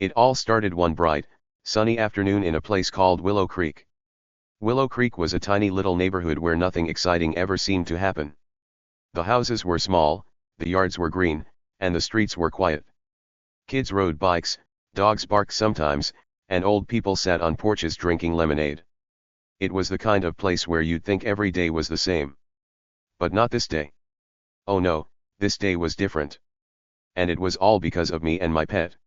It all started one bright, sunny afternoon in a place called Willow Creek. Willow Creek was a tiny little neighborhood where nothing exciting ever seemed to happen. The houses were small, the yards were green, and the streets were quiet. Kids rode bikes, dogs barked sometimes, and old people sat on porches drinking lemonade. It was the kind of place where you'd think every day was the same. But not this day. Oh no, this day was different. And it was all because of me and my pet.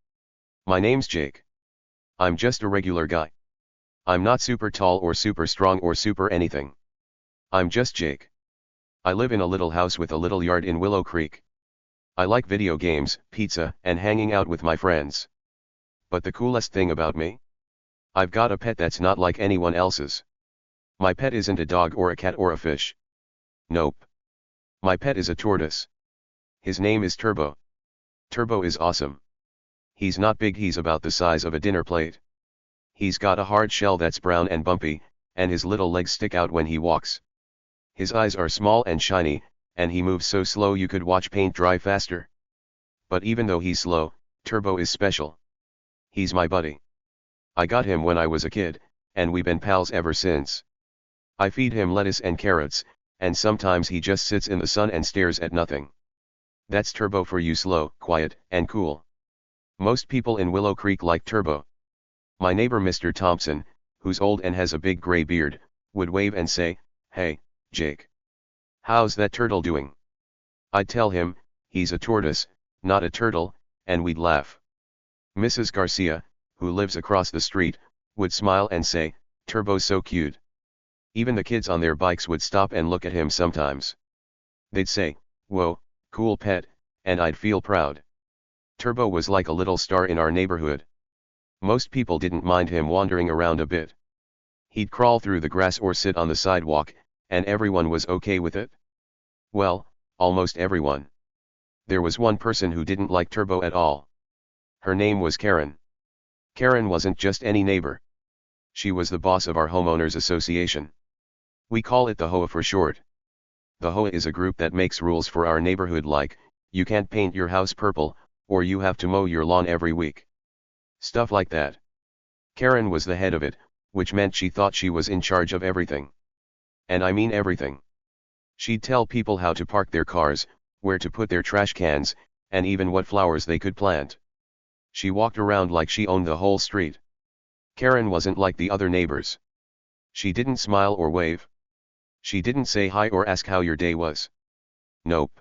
My name's Jake. I'm just a regular guy. I'm not super tall or super strong or super anything. I'm just Jake. I live in a little house with a little yard in Willow Creek. I like video games, pizza, and hanging out with my friends. But the coolest thing about me? I've got a pet that's not like anyone else's. My pet isn't a dog or a cat or a fish. Nope. My pet is a tortoise. His name is Turbo. Turbo is awesome. He's not big, he's about the size of a dinner plate. He's got a hard shell that's brown and bumpy, and his little legs stick out when he walks. His eyes are small and shiny, and he moves so slow you could watch paint dry faster. But even though he's slow, Turbo is special. He's my buddy. I got him when I was a kid, and we've been pals ever since. I feed him lettuce and carrots, and sometimes he just sits in the sun and stares at nothing. That's Turbo for you, slow, quiet, and cool. Most people in Willow Creek like Turbo. My neighbor Mr. Thompson, who's old and has a big gray beard, would wave and say, "Hey, Jake. How's that turtle doing?" I'd tell him, he's a tortoise, not a turtle, and we'd laugh. Mrs. Garcia, who lives across the street, would smile and say, "Turbo's so cute." Even the kids on their bikes would stop and look at him sometimes. They'd say, "Whoa, cool pet," and I'd feel proud. Turbo was like a little star in our neighborhood. Most people didn't mind him wandering around a bit. He'd crawl through the grass or sit on the sidewalk, and everyone was okay with it. Well, almost everyone. There was one person who didn't like Turbo at all. Her name was Karen. Karen wasn't just any neighbor. She was the boss of our homeowners association. We call it the HOA for short. The HOA is a group that makes rules for our neighborhood, like, you can't paint your house purple, or you have to mow your lawn every week. Stuff like that. Karen was the head of it, which meant she thought she was in charge of everything. And I mean everything. She'd tell people how to park their cars, where to put their trash cans, and even what flowers they could plant. She walked around like she owned the whole street. Karen wasn't like the other neighbors. She didn't smile or wave. She didn't say hi or ask how your day was. Nope.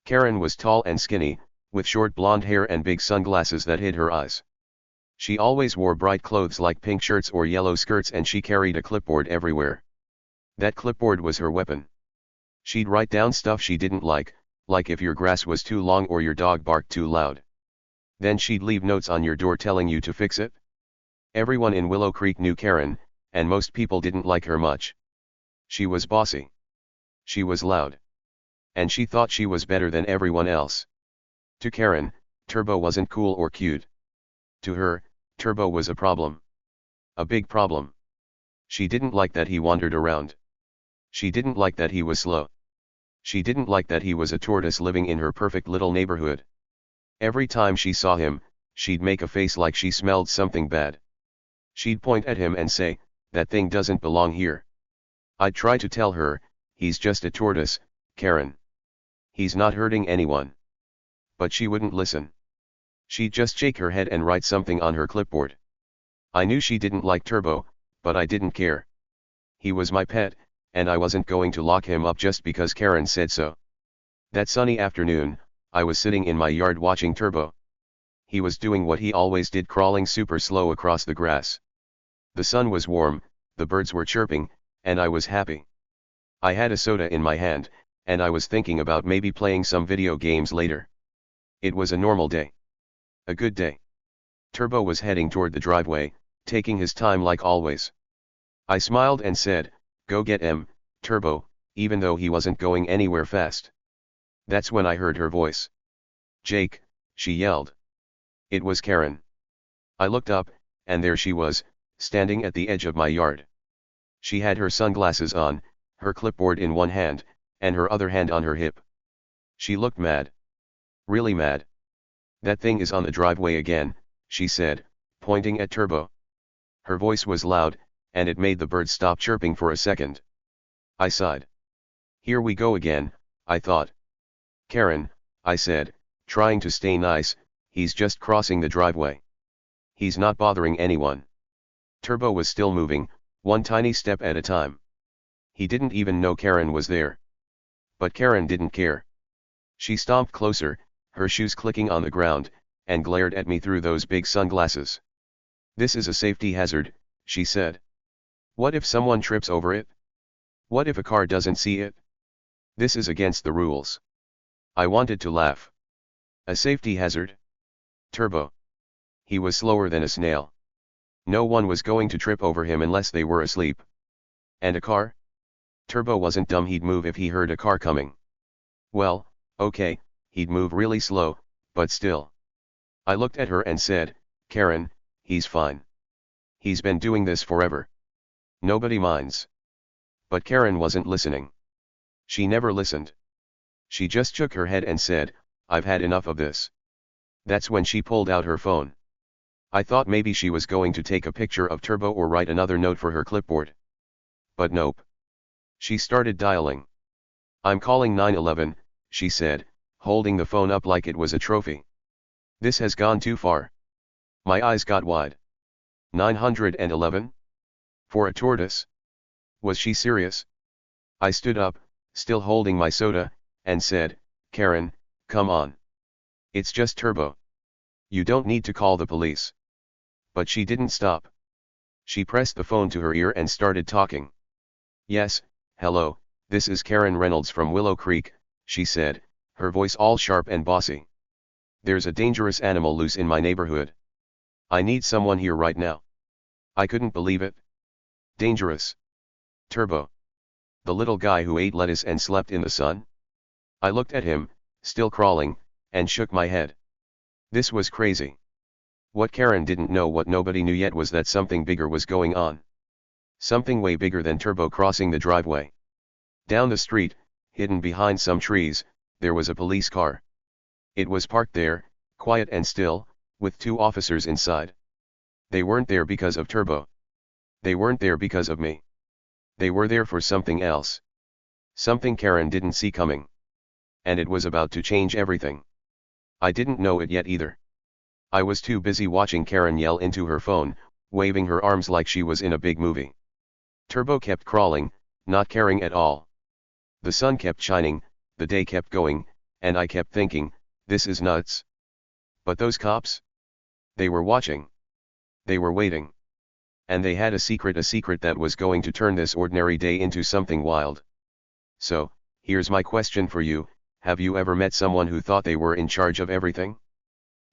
Karen was tall and skinny, with short blonde hair and big sunglasses that hid her eyes. She always wore bright clothes like pink shirts or yellow skirts, and she carried a clipboard everywhere. That clipboard was her weapon. She'd write down stuff she didn't like if your grass was too long or your dog barked too loud. Then she'd leave notes on your door telling you to fix it. Everyone in Willow Creek knew Karen, and most people didn't like her much. She was bossy. She was loud. And she thought she was better than everyone else. To Karen, Turbo wasn't cool or cute. To her, Turbo was a problem. A big problem. She didn't like that he wandered around. She didn't like that he was slow. She didn't like that he was a tortoise living in her perfect little neighborhood. Every time she saw him, she'd make a face like she smelled something bad. She'd point at him and say, "That thing doesn't belong here." I'd try to tell her, "He's just a tortoise, Karen. He's not hurting anyone." But she wouldn't listen. She'd just shake her head and write something on her clipboard. I knew she didn't like Turbo, but I didn't care. He was my pet, and I wasn't going to lock him up just because Karen said so. That sunny afternoon, I was sitting in my yard watching Turbo. He was doing what he always did, crawling super slow across the grass. The sun was warm, the birds were chirping, and I was happy. I had a soda in my hand, and I was thinking about maybe playing some video games later. It was a normal day. A good day. Turbo was heading toward the driveway, taking his time like always. I smiled and said, "Go get him, Turbo," even though he wasn't going anywhere fast. That's when I heard her voice. "Jake," she yelled. It was Karen. I looked up, and there she was, standing at the edge of my yard. She had her sunglasses on, her clipboard in one hand, and her other hand on her hip. She looked mad. Really mad. "That thing is on the driveway again," she said, pointing at Turbo. Her voice was loud, and it made the birds stop chirping for a second. I sighed. Here we go again, I thought. Karen, I said, trying to stay nice, he's just crossing the driveway. He's not bothering anyone. Turbo was still moving, one tiny step at a time. He didn't even know Karen was there. But Karen didn't care. She stomped closer, her shoes clicking on the ground, and glared at me through those big sunglasses. This is a safety hazard, she said. What if someone trips over it? What if a car doesn't see it? This is against the rules. I wanted to laugh. A safety hazard? Turbo. He was slower than a snail. No one was going to trip over him unless they were asleep. And a car? Turbo wasn't dumb, he'd move if he heard a car coming. Well, okay, he'd move really slow, but still. I looked at her and said, Karen, he's fine. He's been doing this forever. Nobody minds. But Karen wasn't listening. She never listened. She just shook her head and said, I've had enough of this. That's when she pulled out her phone. I thought maybe she was going to take a picture of Turbo or write another note for her clipboard. But nope. She started dialing. I'm calling 911, she said, holding the phone up like it was a trophy. This has gone too far. My eyes got wide. 911? For a tortoise? Was she serious? I stood up, still holding my soda, and said, Karen, come on. It's just Turbo. You don't need to call the police. But she didn't stop. She pressed the phone to her ear and started talking. Yes, hello, this is Karen Reynolds from Willow Creek, she said, her voice all sharp and bossy. There's a dangerous animal loose in my neighborhood. I need someone here right now. I couldn't believe it. Dangerous. Turbo. The little guy who ate lettuce and slept in the sun? I looked at him, still crawling, and shook my head. This was crazy. What Karen didn't know, what nobody knew yet, was that something bigger was going on. Something way bigger than Turbo crossing the driveway. Down the street, hidden behind some trees, there was a police car. It was parked there, quiet and still, with 2 officers inside. They weren't there because of Turbo. They weren't there because of me. They were there for something else. Something Karen didn't see coming. And it was about to change everything. I didn't know it yet either. I was too busy watching Karen yell into her phone, waving her arms like she was in a big movie. Turbo kept crawling, not caring at all. The sun kept shining, the day kept going, and I kept thinking, this is nuts. But those cops? They were watching. They were waiting. And they had a secret that was going to turn this ordinary day into something wild. So, here's my question for you, have you ever met someone who thought they were in charge of everything?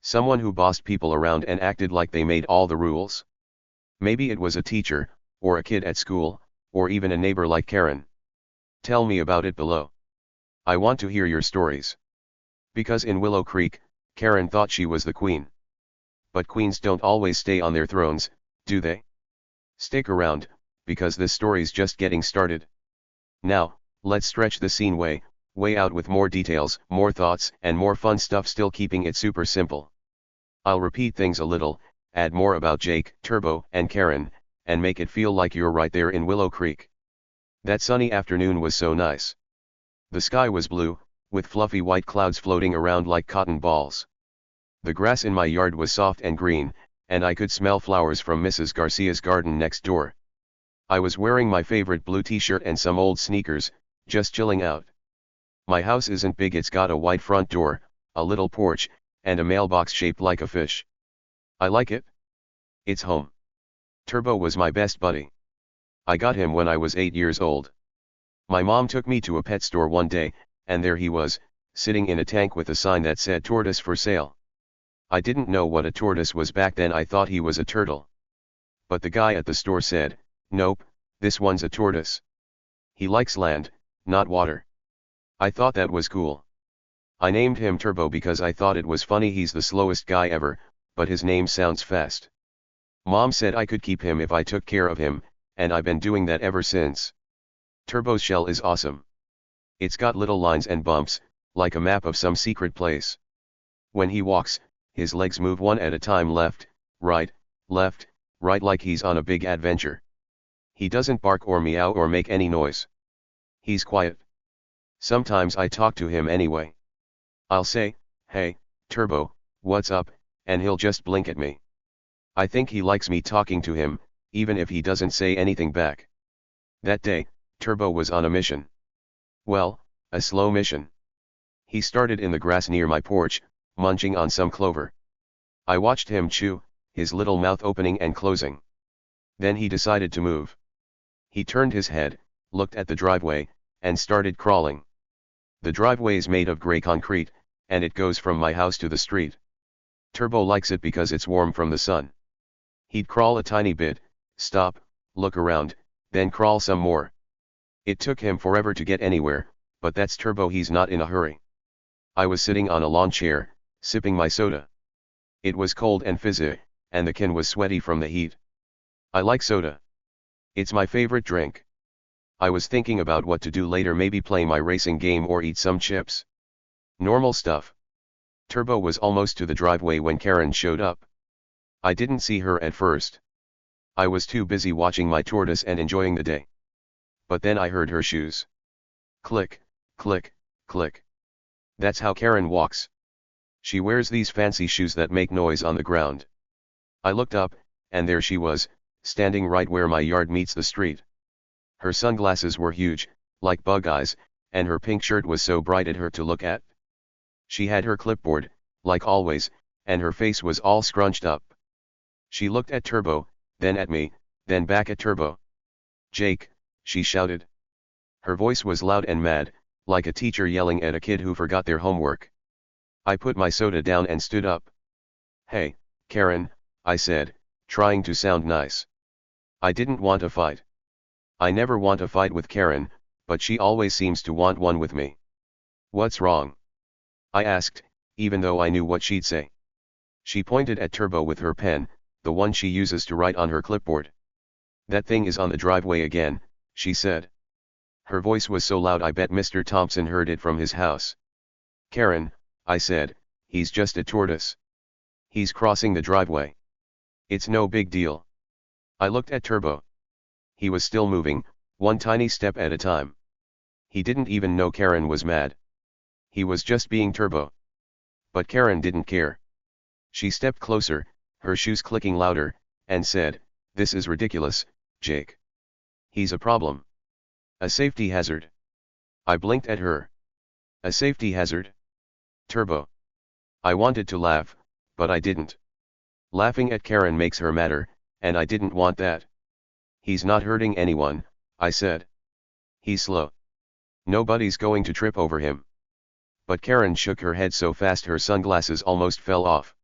Someone who bossed people around and acted like they made all the rules? Maybe it was a teacher, or a kid at school, or even a neighbor like Karen. Tell me about it below. I want to hear your stories. Because in Willow Creek, Karen thought she was the queen. But queens don't always stay on their thrones, do they? Stick around, because this story's just getting started. Now, let's stretch the scene way out with more details, more thoughts, and more fun stuff, still keeping it super simple. I'll repeat things a little, add more about Jake, Turbo, and Karen, and make it feel like you're right there in Willow Creek. That sunny afternoon was so nice. The sky was blue, with fluffy white clouds floating around like cotton balls. The grass in my yard was soft and green, and I could smell flowers from Mrs. Garcia's garden next door. I was wearing my favorite blue t-shirt and some old sneakers, just chilling out. My house isn't big, it's got a white front door, a little porch, and a mailbox shaped like a fish. I like it. It's home. Turbo was my best buddy. I got him when I was 8 years old. My mom took me to a pet store one day, and there he was, sitting in a tank with a sign that said tortoise for sale. I didn't know what a tortoise was back then, I thought he was a turtle. But the guy at the store said, nope, this one's a tortoise. He likes land, not water. I thought that was cool. I named him Turbo because I thought it was funny, he's the slowest guy ever, but his name sounds fast. Mom said I could keep him if I took care of him, and I've been doing that ever since. Turbo's shell is awesome. It's got little lines and bumps, like a map of some secret place. When he walks, his legs move one at a time left, right, like he's on a big adventure. He doesn't bark or meow or make any noise. He's quiet. Sometimes I talk to him anyway. I'll say, "Hey, Turbo, what's up?" and he'll just blink at me. I think he likes me talking to him, even if he doesn't say anything back. That day, Turbo was on a mission. Well, a slow mission. He started in the grass near my porch, munching on some clover. I watched him chew, his little mouth opening and closing. Then he decided to move. He turned his head, looked at the driveway, and started crawling. The driveway's made of gray concrete, and it goes from my house to the street. Turbo likes it because it's warm from the sun. He'd crawl a tiny bit, stop, look around, then crawl some more. It took him forever to get anywhere, but that's Turbo, he's not in a hurry. I was sitting on a lawn chair, sipping my soda. It was cold and fizzy, and the can was sweaty from the heat. I like soda. It's my favorite drink. I was thinking about what to do later, maybe play my racing game or eat some chips. Normal stuff. Turbo was almost to the driveway when Karen showed up. I didn't see her at first. I was too busy watching my tortoise and enjoying the day. But then I heard her shoes. Click, click, click. That's how Karen walks. She wears these fancy shoes that make noise on the ground. I looked up, and there she was, standing right where my yard meets the street. Her sunglasses were huge, like bug eyes, and her pink shirt was so bright at her to look at. She had her clipboard, like always, and her face was all scrunched up. She looked at Turbo, then at me, then back at Turbo. "Jake," she shouted. Her voice was loud and mad, like a teacher yelling at a kid who forgot their homework. I put my soda down and stood up. "Hey, Karen," I said, trying to sound nice. I didn't want a fight. I never want a fight with Karen, but she always seems to want one with me. "What's wrong?" I asked, even though I knew what she'd say. She pointed at Turbo with her pen, the one she uses to write on her clipboard. "That thing is on the driveway again," she said. Her voice was so loud I bet Mr. Thompson heard it from his house. "Karen," I said, "he's just a tortoise. He's crossing the driveway. It's no big deal." I looked at Turbo. He was still moving, one tiny step at a time. He didn't even know Karen was mad. He was just being Turbo. But Karen didn't care. She stepped closer, her shoes clicking louder, and said, "This is ridiculous, Jake. He's a problem. A safety hazard." I blinked at her. "A safety hazard? Turbo." I wanted to laugh, but I didn't. Laughing at Karen makes her madder, and I didn't want that. "He's not hurting anyone," I said. "He's slow. Nobody's going to trip over him." But Karen shook her head so fast her sunglasses almost fell off.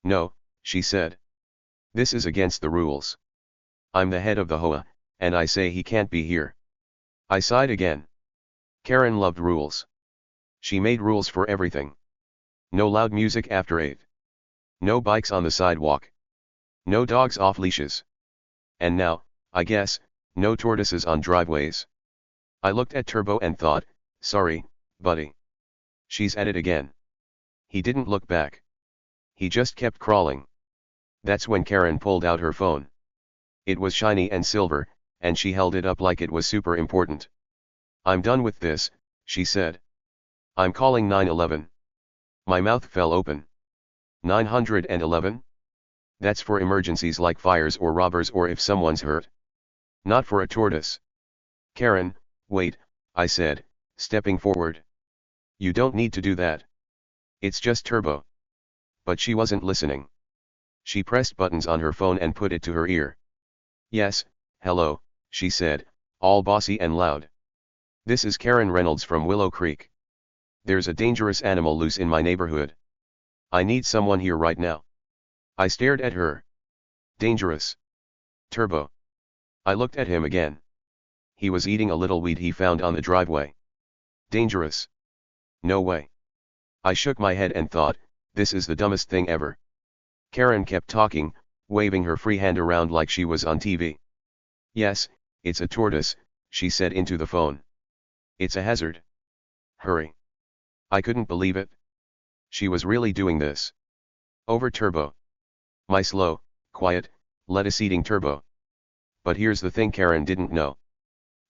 "No," she said. "This is against the rules. I'm the head of the HOA, and I say he can't be here." I sighed again. Karen loved rules. She made rules for everything. No loud music after 8. No bikes on the sidewalk. No dogs off leashes. And now, I guess, no tortoises on driveways. I looked at Turbo and thought, sorry, buddy. She's at it again. He didn't look back. He just kept crawling. That's when Karen pulled out her phone. It was shiny and silver, and she held it up like it was super important. "I'm done with this," she said. "I'm calling 911. My mouth fell open. 911? That's for emergencies like fires or robbers or if someone's hurt. Not for a tortoise. "Karen, wait," I said, stepping forward. "You don't need to do that. It's just Turbo." But she wasn't listening. She pressed buttons on her phone and put it to her ear. "Yes, hello," she said, all bossy and loud. "This is Karen Reynolds from Willow Creek. There's a dangerous animal loose in my neighborhood. I need someone here right now." I stared at her. "Dangerous? Turbo?" I looked at him again. He was eating a little weed he found on the driveway. "Dangerous? No way." I shook my head and thought, this is the dumbest thing ever. Karen kept talking, waving her free hand around like she was on TV. "Yes, it's a tortoise," she said into the phone. "It's a hazard. Hurry." I couldn't believe it. She was really doing this. Over Turbo. My slow, quiet, lettuce-eating Turbo. But here's the thing Karen didn't know.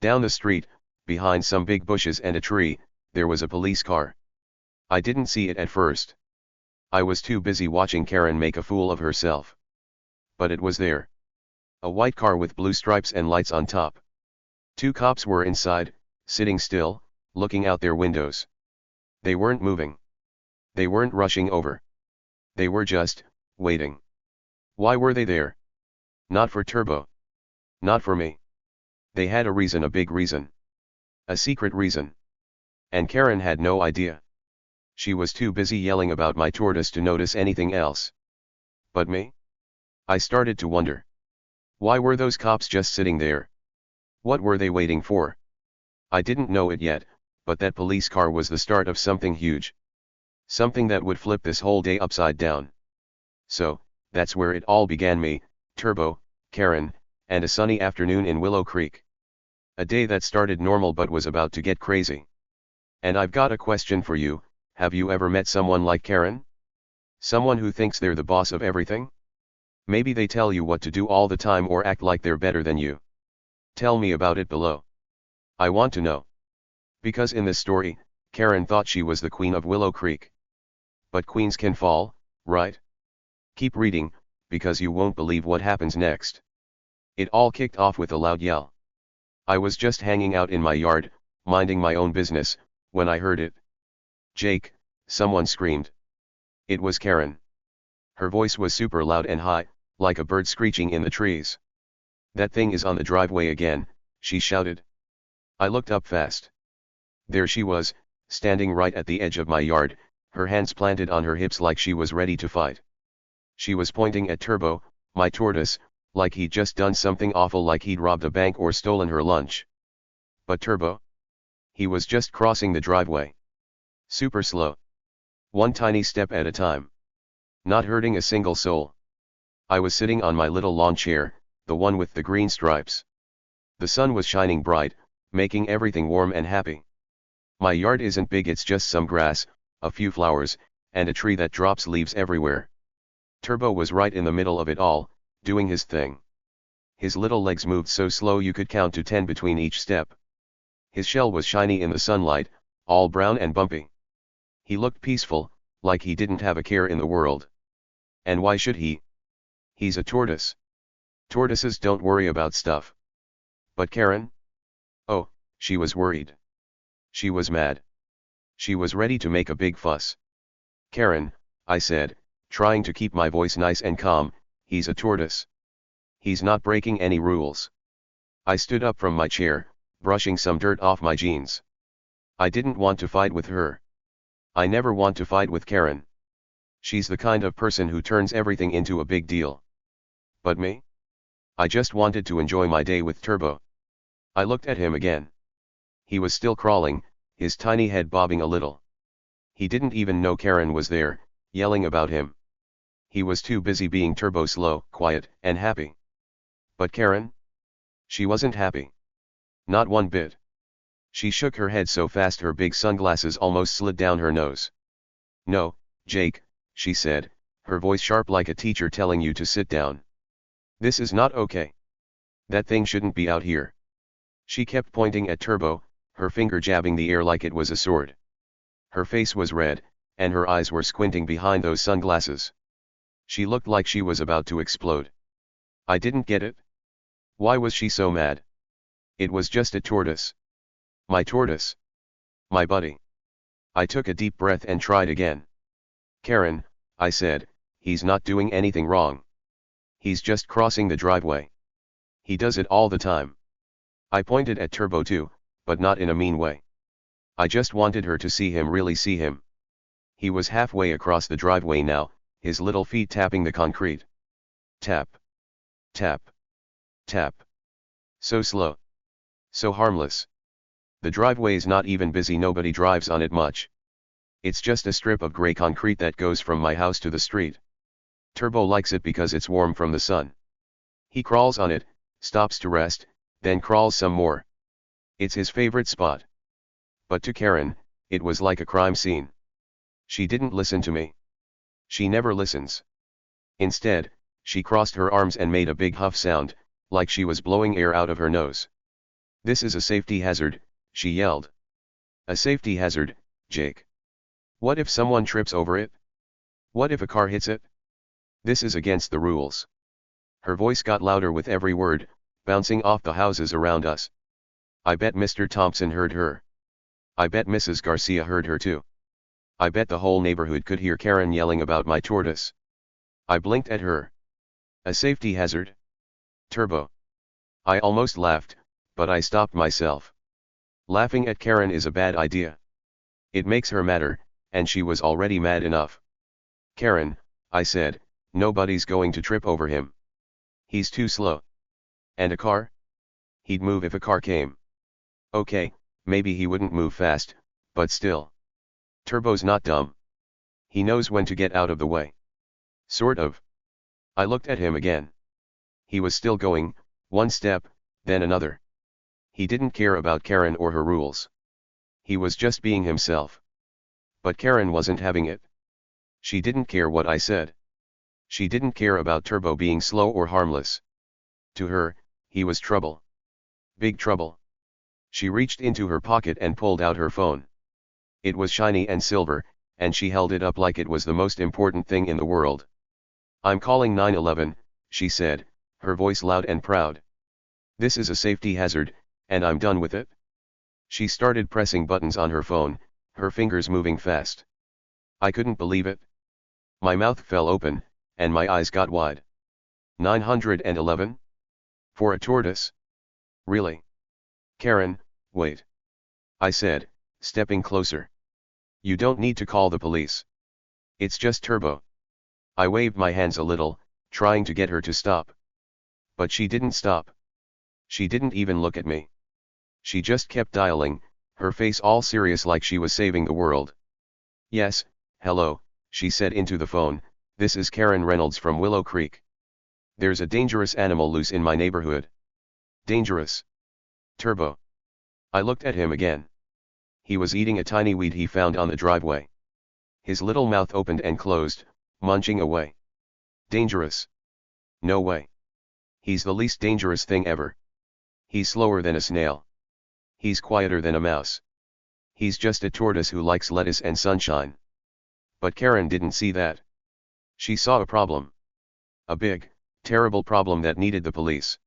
Down the street, behind some big bushes and a tree, there was a police car. I didn't see it at first. I was too busy watching Karen make a fool of herself. But it was there. A white car with blue stripes and lights on top. 2 cops were inside, sitting still, looking out their windows. They weren't moving. They weren't rushing over. They were just waiting. Why were they there? Not for Turbo. Not for me. They had a reason, a big reason. A secret reason. And Karen had no idea. She was too busy yelling about my tortoise to notice anything else. But me? I started to wonder. Why were those cops just sitting there? What were they waiting for? I didn't know it yet, but that police car was the start of something huge. Something that would flip this whole day upside down. So, that's where it all began, me, Turbo, Karen, and a sunny afternoon in Willow Creek. A day that started normal but was about to get crazy. And I've got a question for you, have you ever met someone like Karen? Someone who thinks they're the boss of everything? Maybe they tell you what to do all the time or act like they're better than you. Tell me about it below. I want to know. Because in this story, Karen thought she was the queen of Willow Creek. But queens can fall, right? Keep reading, because you won't believe what happens next. It all kicked off with a loud yell. I was just hanging out in my yard, minding my own business, when I heard it. Jake, someone screamed. It was Karen. Her voice was super loud and high, like a bird screeching in the trees. That thing is on the driveway again, she shouted. I looked up fast. There she was, standing right at the edge of my yard, her hands planted on her hips like she was ready to fight. She was pointing at Turbo, my tortoise, like he'd just done something awful, like he'd robbed a bank or stolen her lunch. But Turbo? He was just crossing the driveway. Super slow. One tiny step at a time. Not hurting a single soul. I was sitting on my little lawn chair, the one with the green stripes. The sun was shining bright, making everything warm and happy. My yard isn't big, it's just some grass, a few flowers, and a tree that drops leaves everywhere. Turbo was right in the middle of it all, doing his thing. His little legs moved so slow you could count to 10 between each step. His shell was shiny in the sunlight, all brown and bumpy. He looked peaceful, like he didn't have a care in the world. And why should he? He's a tortoise. Tortoises don't worry about stuff. But Karen? Oh, she was worried. She was mad. She was ready to make a big fuss. Karen, I said, trying to keep my voice nice and calm, he's a tortoise. He's not breaking any rules. I stood up from my chair, brushing some dirt off my jeans. I didn't want to fight with her. I never want to fight with Karen. She's the kind of person who turns everything into a big deal. But me? I just wanted to enjoy my day with Turbo. I looked at him again. He was still crawling, his tiny head bobbing a little. He didn't even know Karen was there, yelling about him. He was too busy being Turbo, slow, quiet, and happy. But Karen? She wasn't happy. Not one bit. She shook her head so fast her big sunglasses almost slid down her nose. No, Jake, she said, her voice sharp like a teacher telling you to sit down. This is not okay. That thing shouldn't be out here. She kept pointing at Turbo, her finger jabbing the air like it was a sword. Her face was red, and her eyes were squinting behind those sunglasses. She looked like she was about to explode. I didn't get it. Why was she so mad? It was just a tortoise. My tortoise. My buddy. I took a deep breath and tried again. Karen, I said, he's not doing anything wrong. He's just crossing the driveway. He does it all the time. I pointed at Turbo too, but not in a mean way. I just wanted her to see him, really see him. He was halfway across the driveway now, his little feet tapping the concrete. Tap. Tap. Tap. So slow. So harmless. The driveway's not even busy, nobody drives on it much. It's just a strip of gray concrete that goes from my house to the street. Turbo likes it because it's warm from the sun. He crawls on it, stops to rest, then crawls some more. It's his favorite spot. But to Karen, it was like a crime scene. She didn't listen to me. She never listens. Instead, she crossed her arms and made a big huff sound, like she was blowing air out of her nose. "This is a safety hazard," she yelled. "A safety hazard, Jake. What if someone trips over it? What if a car hits it? This is against the rules." Her voice got louder with every word, bouncing off the houses around us. I bet Mr. Thompson heard her. I bet Mrs. Garcia heard her too. I bet the whole neighborhood could hear Karen yelling about my tortoise. I blinked at her. A safety hazard? Turbo. I almost laughed, but I stopped myself. Laughing at Karen is a bad idea. It makes her madder, and she was already mad enough. "Karen," I said, "nobody's going to trip over him. He's too slow. And a car? He'd move if a car came. Okay, maybe he wouldn't move fast, but still. Turbo's not dumb. He knows when to get out of the way." "Sort of." I looked at him again. He was still going, one step, then another. He didn't care about Karen or her rules. He was just being himself. But Karen wasn't having it. She didn't care what I said. She didn't care about Turbo being slow or harmless. To her, he was trouble. Big trouble. She reached into her pocket and pulled out her phone. It was shiny and silver, and she held it up like it was the most important thing in the world. "I'm calling 911, she said, her voice loud and proud. "This is a safety hazard, and I'm done with it." She started pressing buttons on her phone, her fingers moving fast. I couldn't believe it. My mouth fell open, and my eyes got wide. 911? For a tortoise? Really? "Karen, wait," I said, stepping closer. "You don't need to call the police. It's just Turbo." I waved my hands a little, trying to get her to stop. But she didn't stop. She didn't even look at me. She just kept dialing, her face all serious like she was saving the world. "Yes, hello," she said into the phone, "this is Karen Reynolds from Willow Creek. There's a dangerous animal loose in my neighborhood." "Dangerous? Turbo?" I looked at him again. He was eating a tiny weed he found on the driveway. His little mouth opened and closed, munching away. "Dangerous? No way. He's the least dangerous thing ever. He's slower than a snail. He's quieter than a mouse. He's just a tortoise who likes lettuce and sunshine." But Karen didn't see that. She saw a problem. A big, terrible problem that needed the police.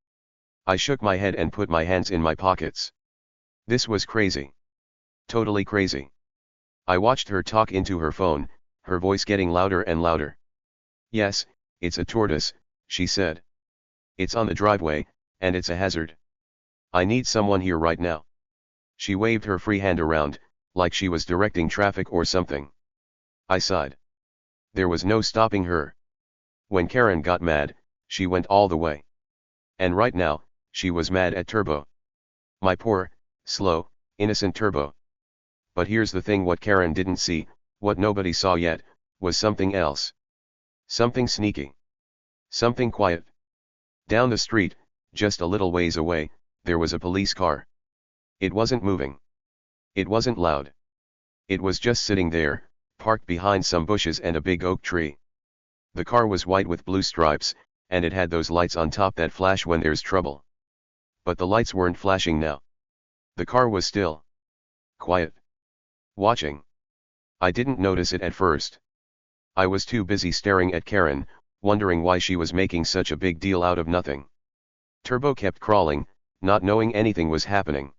I shook my head and put my hands in my pockets. This was crazy. Totally crazy. I watched her talk into her phone, her voice getting louder and louder. "Yes, it's a tortoise," she said. "It's on the driveway, and it's a hazard. I need someone here right now." She waved her free hand around, like she was directing traffic or something. I sighed. There was no stopping her. When Karen got mad, she went all the way. And right now, she was mad at Turbo. My poor, slow, innocent Turbo. But here's the thing: what Karen didn't see, what nobody saw yet, was something else. Something sneaky. Something quiet. Down the street, just a little ways away, there was a police car. It wasn't moving. It wasn't loud. It was just sitting there, parked behind some bushes and a big oak tree. The car was white with blue stripes, and it had those lights on top that flash when there's trouble. But the lights weren't flashing now. The car was still. Quiet. Watching. I didn't notice it at first. I was too busy staring at Karen, wondering why she was making such a big deal out of nothing. Turbo kept crawling, not knowing anything was happening.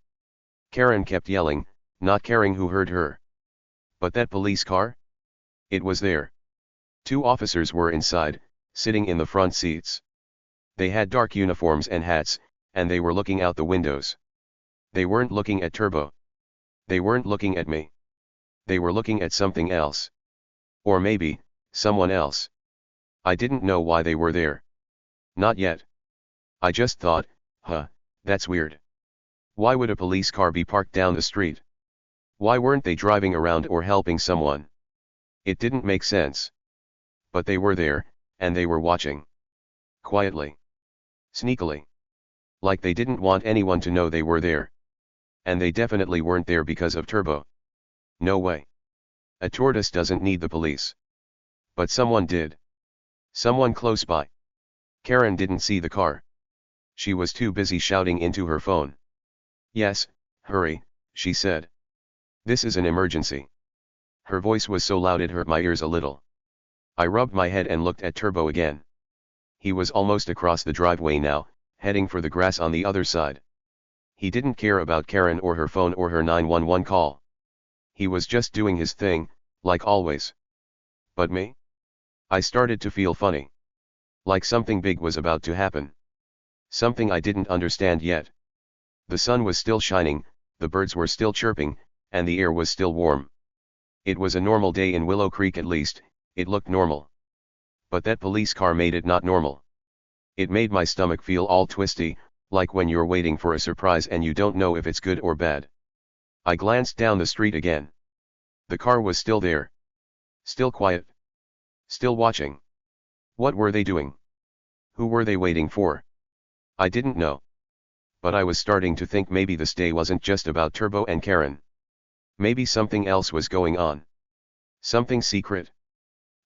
Karen kept yelling, not caring who heard her. But that police car? It was there. 2 officers were inside, sitting in the front seats. They had dark uniforms and hats, and they were looking out the windows. They weren't looking at Turbo. They weren't looking at me. They were looking at something else. Or maybe, someone else. I didn't know why they were there. Not yet. I just thought, that's weird. Why would a police car be parked down the street? Why weren't they driving around or helping someone? It didn't make sense. But they were there, and they were watching. Quietly. Sneakily. Like they didn't want anyone to know they were there. And they definitely weren't there because of Turbo. No way. A tortoise doesn't need the police. But someone did. Someone close by. Karen didn't see the car. She was too busy shouting into her phone. Yes, hurry, she said. This is an emergency. Her voice was so loud it hurt my ears a little. I rubbed my head and looked at Turbo again. He was almost across the driveway now, heading for the grass on the other side. He didn't care about Karen or her phone or her 911 call. He was just doing his thing, like always. But me? I started to feel funny. Like something big was about to happen. Something I didn't understand yet. The sun was still shining, the birds were still chirping, and the air was still warm. It was a normal day in Willow Creek, at least, it looked normal. But that police car made it not normal. It made my stomach feel all twisty, like when you're waiting for a surprise and you don't know if it's good or bad. I glanced down the street again. The car was still there. Still quiet. Still watching. What were they doing? Who were they waiting for? I didn't know. But I was starting to think maybe this day wasn't just about Turbo and Karen. Maybe something else was going on. Something secret.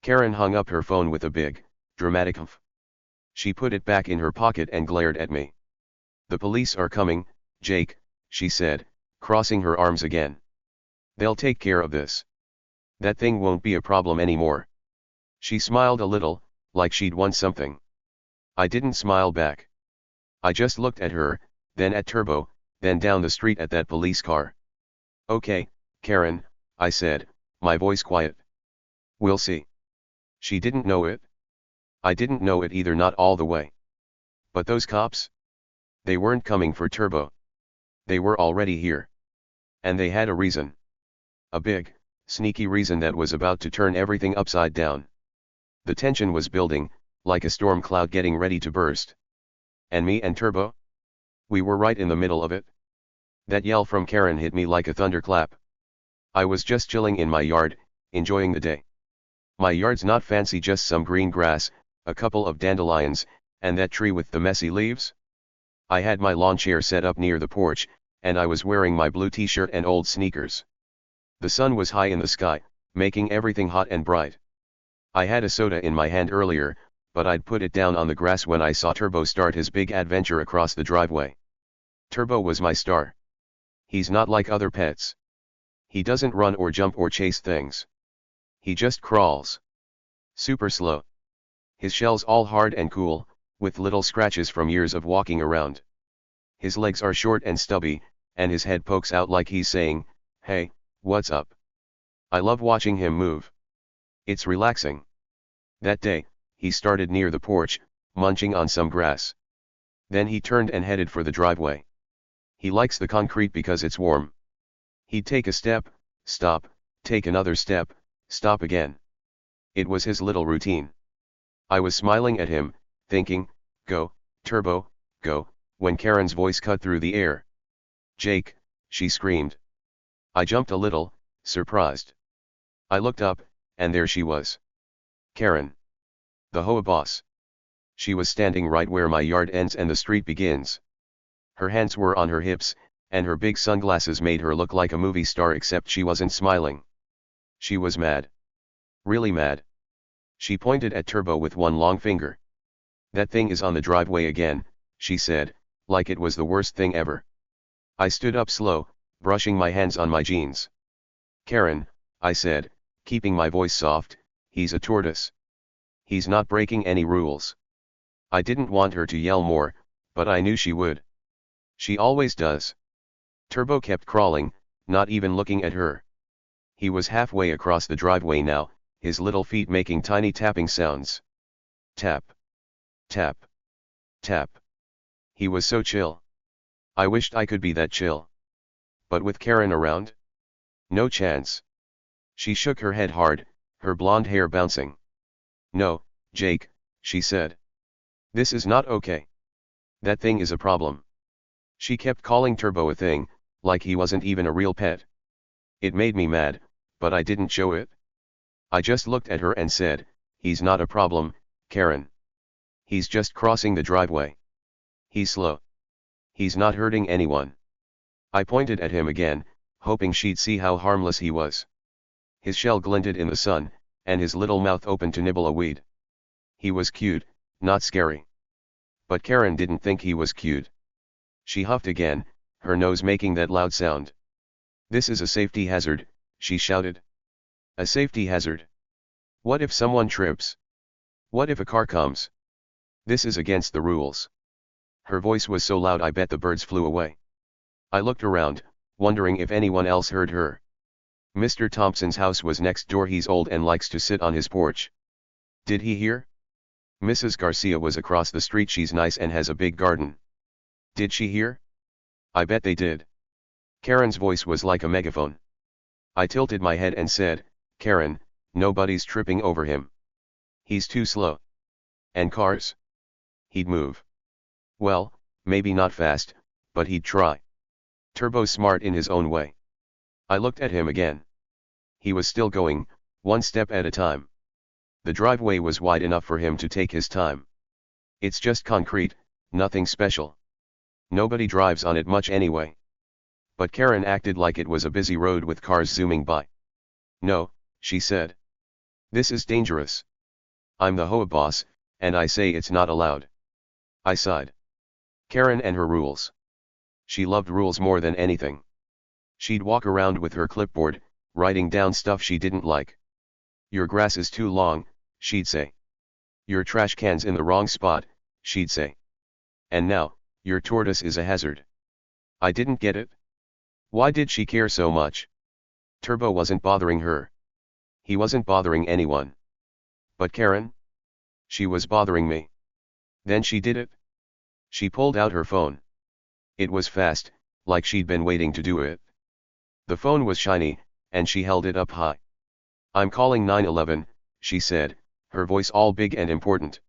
Karen hung up her phone with a big, dramatic humph. She put it back in her pocket and glared at me. The police are coming, Jake, she said, crossing her arms again. They'll take care of this. That thing won't be a problem anymore. She smiled a little, like she'd won something. I didn't smile back. I just looked at her, then at Turbo, then down the street at that police car. Okay, Karen, I said, my voice quiet. We'll see. She didn't know it. I didn't know it either, not all the way. But those cops? They weren't coming for Turbo. They were already here. And they had a reason. A big, sneaky reason that was about to turn everything upside down. The tension was building, like a storm cloud getting ready to burst. And me and Turbo? We were right in the middle of it. That yell from Karen hit me like a thunderclap. I was just chilling in my yard, enjoying the day. My yard's not fancy, just some green grass, a couple of dandelions, and that tree with the messy leaves. I had my lawn chair set up near the porch, and I was wearing my blue t-shirt and old sneakers. The sun was high in the sky, making everything hot and bright. I had a soda in my hand earlier, but I'd put it down on the grass when I saw Turbo start his big adventure across the driveway. Turbo was my star. He's not like other pets. He doesn't run or jump or chase things. He just crawls. Super slow. His shell's all hard and cool, with little scratches from years of walking around. His legs are short and stubby, and his head pokes out like he's saying, "Hey, what's up?" I love watching him move. It's relaxing. That day, he started near the porch, munching on some grass. Then he turned and headed for the driveway. He likes the concrete because it's warm. He'd take a step, stop, take another step, stop again. It was his little routine. I was smiling at him, thinking, "Go, Turbo, go," when Karen's voice cut through the air. "Jake," she screamed. I jumped a little, surprised. I looked up, and there she was. Karen. The HOA boss. She was standing right where my yard ends and the street begins. Her hands were on her hips, and her big sunglasses made her look like a movie star, except she wasn't smiling. She was mad. Really mad. She pointed at Turbo with one long finger. "That thing is on the driveway again," she said, like it was the worst thing ever. I stood up slow, brushing my hands on my jeans. "Karen," I said, keeping my voice soft, "he's a tortoise. He's not breaking any rules." I didn't want her to yell more, but I knew she would. She always does. Turbo kept crawling, not even looking at her. He was halfway across the driveway now, his little feet making tiny tapping sounds. Tap. Tap. Tap. He was so chill. I wished I could be that chill. But with Karen around? No chance. She shook her head hard, her blonde hair bouncing. "No, Jake," she said. "This is not okay. That thing is a problem." She kept calling Turbo a thing, like he wasn't even a real pet. It made me mad, but I didn't show it. I just looked at her and said, "He's not a problem, Karen. He's just crossing the driveway. He's slow. He's not hurting anyone." I pointed at him again, hoping she'd see how harmless he was. His shell glinted in the sun, and his little mouth open to nibble a weed. He was cute, not scary. But Karen didn't think he was cute. She huffed again, her nose making that loud sound. "This is a safety hazard," she shouted. "A safety hazard? What if someone trips? What if a car comes? This is against the rules." Her voice was so loud I bet the birds flew away. I looked around, wondering if anyone else heard her. Mr. Thompson's house was next door. He's old and likes to sit on his porch. Did he hear? Mrs. Garcia was across the street. She's nice and has a big garden. Did she hear? I bet they did. Karen's voice was like a megaphone. I tilted my head and said, "Karen, nobody's tripping over him. He's too slow. And cars? He'd move. Well, maybe not fast, but he'd try. Turbo's smart in his own way." I looked at him again. He was still going, one step at a time. The driveway was wide enough for him to take his time. It's just concrete, nothing special. Nobody drives on it much anyway. But Karen acted like it was a busy road with cars zooming by. "No," she said. "This is dangerous. I'm the HOA boss, and I say it's not allowed." I sighed. Karen and her rules. She loved rules more than anything. She'd walk around with her clipboard, writing down stuff she didn't like. "Your grass is too long," she'd say. "Your trash can's in the wrong spot," she'd say. And now, "Your tortoise is a hazard." I didn't get it. Why did she care so much? Turbo wasn't bothering her. He wasn't bothering anyone. But Karen? She was bothering me. Then she did it. She pulled out her phone. It was fast, like she'd been waiting to do it. The phone was shiny, and she held it up high. "I'm calling 911, she said, her voice all big and important.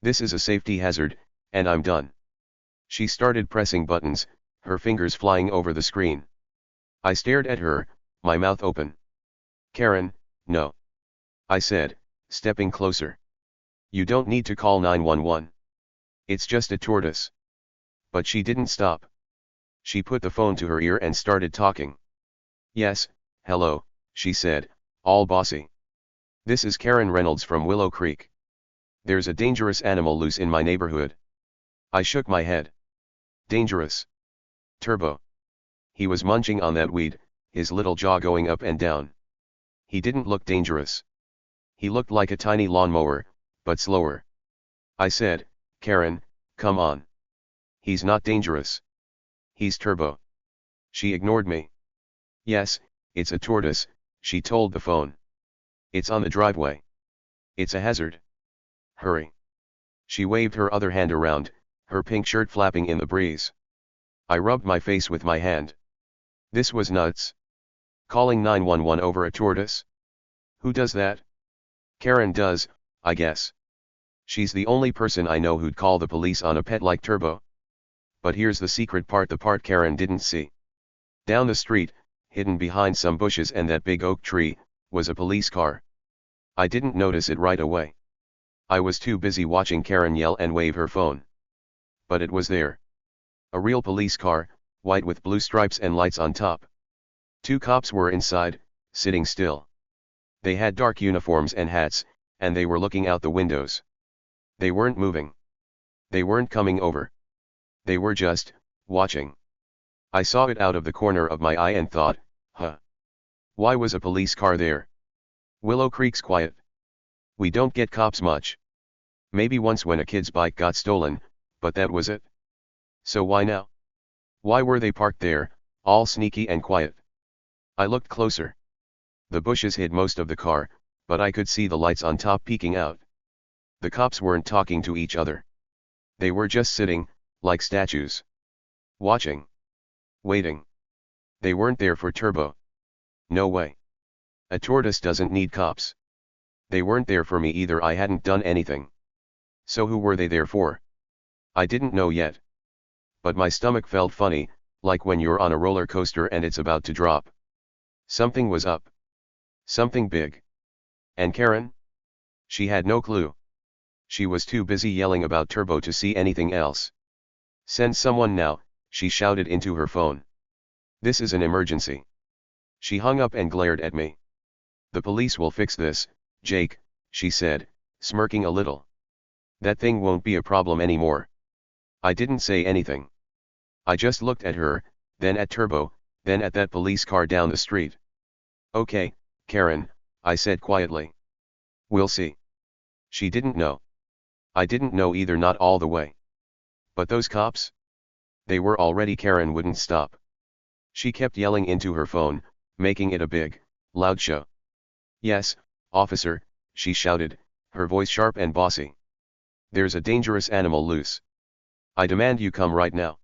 "This is a safety hazard, and I'm done." She started pressing buttons, her fingers flying over the screen. I stared at her, my mouth open. "Karen, no," I said, stepping closer. "You don't need to call 911. It's just a tortoise." But she didn't stop. She put the phone to her ear and started talking. "Yes, hello," she said, all bossy. "This is Karen Reynolds from Willow Creek. There's a dangerous animal loose in my neighborhood." I shook my head. "Dangerous?" Turbo. He was munching on that weed, his little jaw going up and down. He didn't look dangerous. He looked like a tiny lawnmower, but slower. I said, "Karen, come on. He's not dangerous. He's Turbo." She ignored me. "Yes, it's a tortoise," she told the phone. "It's on the driveway. It's a hazard. Hurry." She waved her other hand around, her pink shirt flapping in the breeze. I rubbed my face with my hand. This was nuts. Calling 911 over a tortoise? Who does that? Karen does, I guess. She's the only person I know who'd call the police on a pet like Turbo. But here's the secret part, the part Karen didn't see. Down the street, hidden behind some bushes and that big oak tree, was a police car. I didn't notice it right away. I was too busy watching Karen yell and wave her phone. But it was there. A real police car, white with blue stripes and lights on top. 2 cops were inside, sitting still. They had dark uniforms and hats, and they were looking out the windows. They weren't moving. They weren't coming over. They were just watching. I saw it out of the corner of my eye and thought, huh. Why was a police car there? Willow Creek's quiet. We don't get cops much. Maybe once when a kid's bike got stolen, but that was it. So why now? Why were they parked there, all sneaky and quiet? I looked closer. The bushes hid most of the car, but I could see the lights on top peeking out. The cops weren't talking to each other. They were just sitting, like statues. Watching. Waiting. They weren't there for Turbo. No way. A tortoise doesn't need cops. They weren't there for me either. I hadn't done anything. So who were they there for? I didn't know yet. But my stomach felt funny, like when you're on a roller coaster and it's about to drop. Something was up. Something big. And Karen? She had no clue. She was too busy yelling about Turbo to see anything else. "Send someone now," she shouted into her phone. "This is an emergency." She hung up and glared at me. "The police will fix this," Jake, she said, smirking a little. That thing won't be a problem anymore. I didn't say anything. I just looked at her, then at Turbo, then at that police car down the street. Okay, Karen, I said quietly. We'll see. She didn't know. I didn't know either, not all the way. But those cops? They were already. Karen wouldn't stop. She kept yelling into her phone, making it a big, loud show. Yes, officer, she shouted, her voice sharp and bossy. There's a dangerous animal loose. I demand you come right now.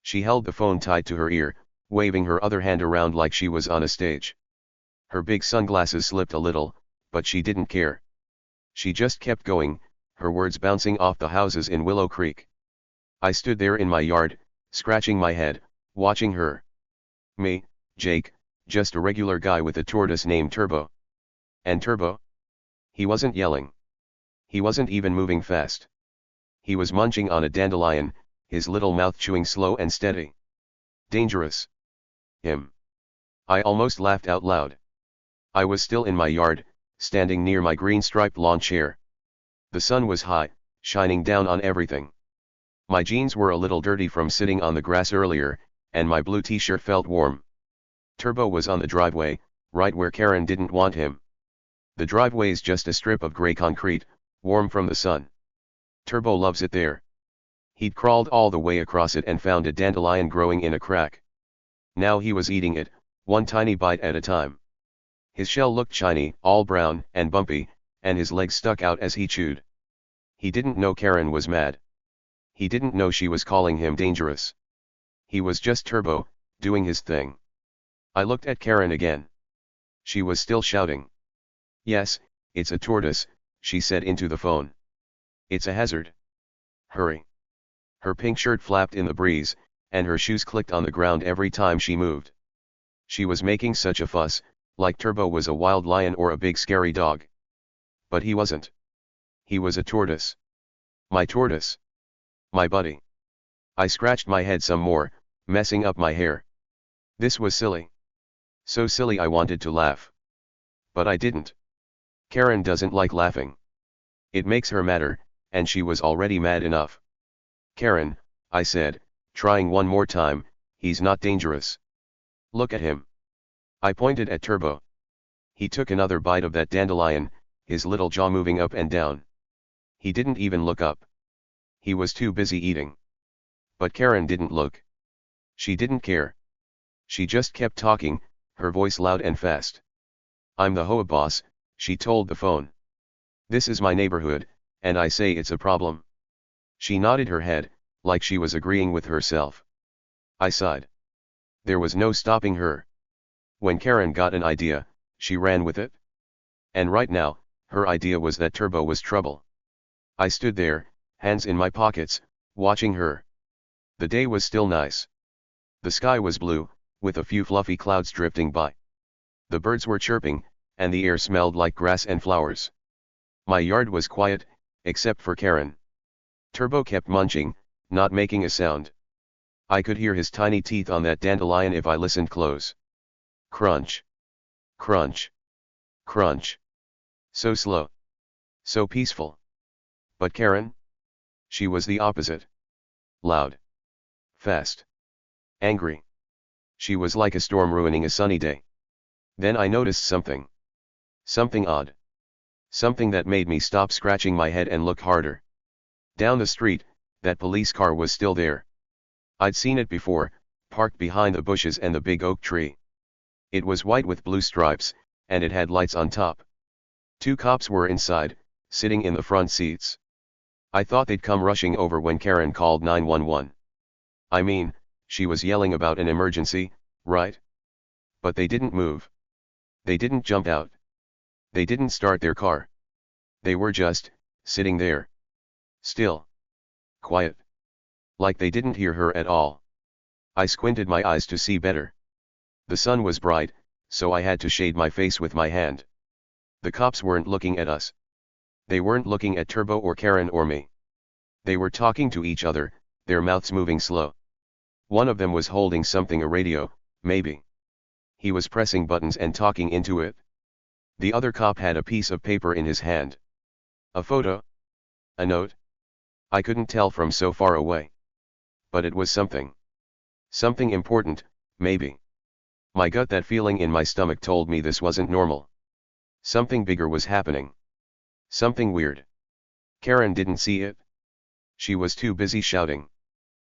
She held the phone tight to her ear, waving her other hand around like she was on a stage. Her big sunglasses slipped a little, but she didn't care. She just kept going, her words bouncing off the houses in Willow Creek. I stood there in my yard, scratching my head, watching her. Me, Jake, just a regular guy with a tortoise named Turbo. And Turbo? He wasn't yelling. He wasn't even moving fast. He was munching on a dandelion, his little mouth chewing slow and steady. Dangerous. Him. I almost laughed out loud. I was still in my yard, standing near my green-striped lawn chair. The sun was high, shining down on everything. My jeans were a little dirty from sitting on the grass earlier, and my blue t-shirt felt warm. Turbo was on the driveway, right where Karen didn't want him. The driveway's just a strip of gray concrete, warm from the sun. Turbo loves it there. He'd crawled all the way across it and found a dandelion growing in a crack. Now he was eating it, one tiny bite at a time. His shell looked shiny, all brown and bumpy, and his legs stuck out as he chewed. He didn't know Karen was mad. He didn't know she was calling him dangerous. He was just Turbo, doing his thing. I looked at Karen again. She was still shouting. Yes, it's a tortoise, she said into the phone. It's a hazard. Hurry. Her pink shirt flapped in the breeze, and her shoes clicked on the ground every time she moved. She was making such a fuss, like Turbo was a wild lion or a big scary dog. But he wasn't. He was a tortoise. My tortoise. My buddy. I scratched my head some more, messing up my hair. This was silly. So silly I wanted to laugh. But I didn't. Karen doesn't like laughing. It makes her madder, and she was already mad enough. Karen, I said, trying one more time, he's not dangerous. Look at him. I pointed at Turbo. He took another bite of that dandelion, his little jaw moving up and down. He didn't even look up. He was too busy eating. But Karen didn't look. She didn't care. She just kept talking, her voice loud and fast. I'm the HOA boss, she told the phone. This is my neighborhood, and I say it's a problem. She nodded her head, like she was agreeing with herself. I sighed. There was no stopping her. When Karen got an idea, she ran with it. And right now, her idea was that Turbo was trouble. I stood there, hands in my pockets, watching her. The day was still nice. The sky was blue, with a few fluffy clouds drifting by. The birds were chirping, and the air smelled like grass and flowers. My yard was quiet, except for Karen. Turbo kept munching, not making a sound. I could hear his tiny teeth on that dandelion if I listened close. Crunch. Crunch. Crunch. So slow. So peaceful. But Karen? She was the opposite. Loud. Fast. Angry. She was like a storm ruining a sunny day. Then I noticed something. Something odd. Something that made me stop scratching my head and look harder. Down the street, that police car was still there. I'd seen it before, parked behind the bushes and the big oak tree. It was white with blue stripes, and it had lights on top. 2 cops were inside, sitting in the front seats. I thought they'd come rushing over when Karen called 911. I mean, she was yelling about an emergency, right? But they didn't move. They didn't jump out. They didn't start their car. They were just, sitting there. Still. Quiet. Like they didn't hear her at all. I squinted my eyes to see better. The sun was bright, so I had to shade my face with my hand. The cops weren't looking at us. They weren't looking at Turbo or Karen or me. They were talking to each other, their mouths moving slow. One of them was holding something, a radio, maybe. He was pressing buttons and talking into it. The other cop had a piece of paper in his hand. A photo? A note? I couldn't tell from so far away. But it was something. Something important, maybe. My gut, that feeling in my stomach, told me this wasn't normal. Something bigger was happening. Something weird. Karen didn't see it. She was too busy shouting.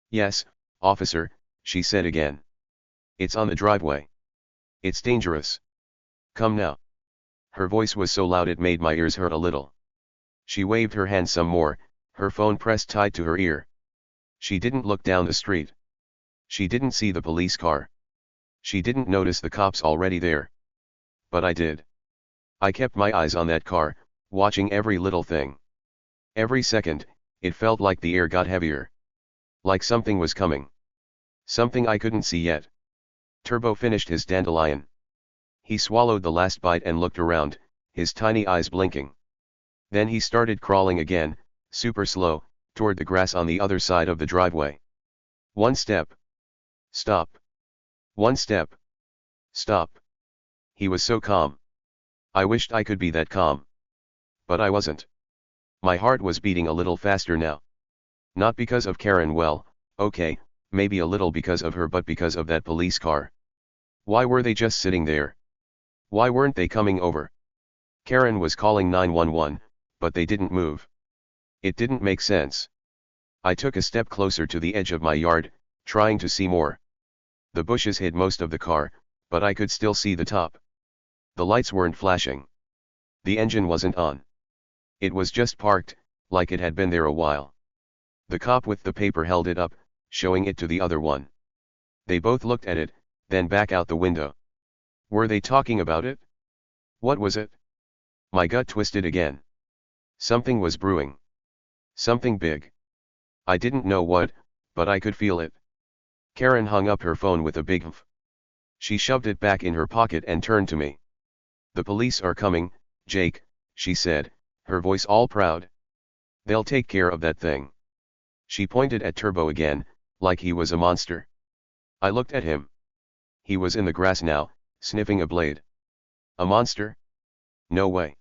"Yes, officer," she said again. "It's on the driveway. It's dangerous. Come now." Her voice was so loud it made my ears hurt a little. She waved her hand some more, her phone pressed tight to her ear. She didn't look down the street. She didn't see the police car. She didn't notice the cops already there. But I did. I kept my eyes on that car, watching every little thing. Every second, it felt like the air got heavier. Like something was coming. Something I couldn't see yet. Turbo finished his dandelion. He swallowed the last bite and looked around, his tiny eyes blinking. Then he started crawling again, super slow, toward the grass on the other side of the driveway. One step. Stop. One step. Stop. He was so calm. I wished I could be that calm. But I wasn't. My heart was beating a little faster now. Not because of Karen, well, okay, maybe a little because of her, but because of that police car. Why were they just sitting there? Why weren't they coming over? Karen was calling 911, but they didn't move. It didn't make sense. I took a step closer to the edge of my yard, trying to see more. The bushes hid most of the car, but I could still see the top. The lights weren't flashing. The engine wasn't on. It was just parked, like it had been there a while. The cop with the paper held it up, showing it to the other one. They both looked at it, then back out the window. Were they talking about it? What was it? My gut twisted again. Something was brewing. Something big. I didn't know what, but I could feel it. Karen hung up her phone with a big humph. She shoved it back in her pocket and turned to me. "The police are coming, Jake," she said, her voice all proud. "They'll take care of that thing." She pointed at Turbo again, like he was a monster. I looked at him. He was in the grass now, sniffing a blade. A monster? No way.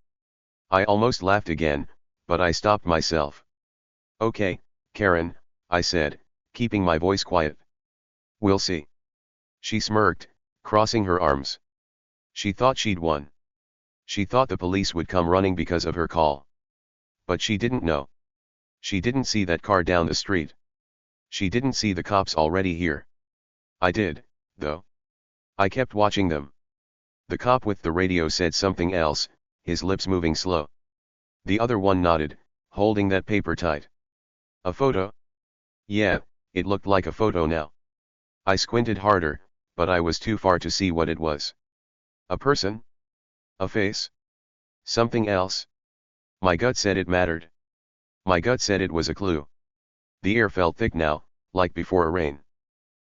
I almost laughed again, but I stopped myself. "Okay, Karen," I said, keeping my voice quiet. "We'll see." She smirked, crossing her arms. She thought she'd won. She thought the police would come running because of her call. But she didn't know. She didn't see that car down the street. She didn't see the cops already here. I did, though. I kept watching them. The cop with the radio said something else, his lips moving slow. The other one nodded, holding that paper tight. A photo? Yeah, it looked like a photo now. I squinted harder, but I was too far to see what it was. A person? A face? Something else? My gut said it mattered. My gut said it was a clue. The air felt thick now, like before a rain.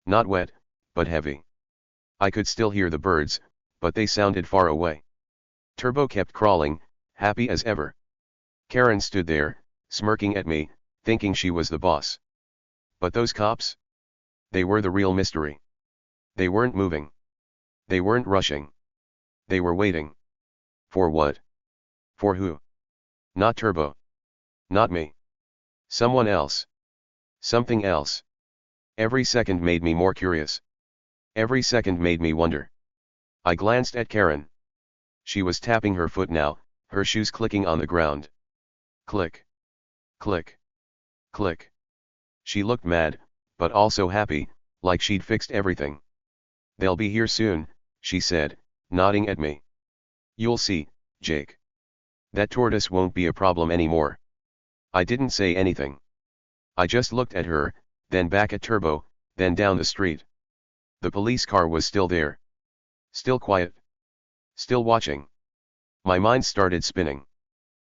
Not wet, but heavy. I could still hear the birds, but they sounded far away. Turbo kept crawling, happy as ever. Karen stood there, smirking at me, thinking she was the boss. But those cops? They were the real mystery. They weren't moving. They weren't rushing. They were waiting. For what? For who? Not Turbo. Not me. Someone else. Something else. Every second made me more curious. Every second made me wonder. I glanced at Karen. She was tapping her foot now, her shoes clicking on the ground. Click. Click. Click. She looked mad, but also happy, like she'd fixed everything. "They'll be here soon," she said, nodding at me. "You'll see, Jake. That tortoise won't be a problem anymore." I didn't say anything. I just looked at her, then back at Turbo, then down the street. The police car was still there. Still quiet. Still watching. My mind started spinning.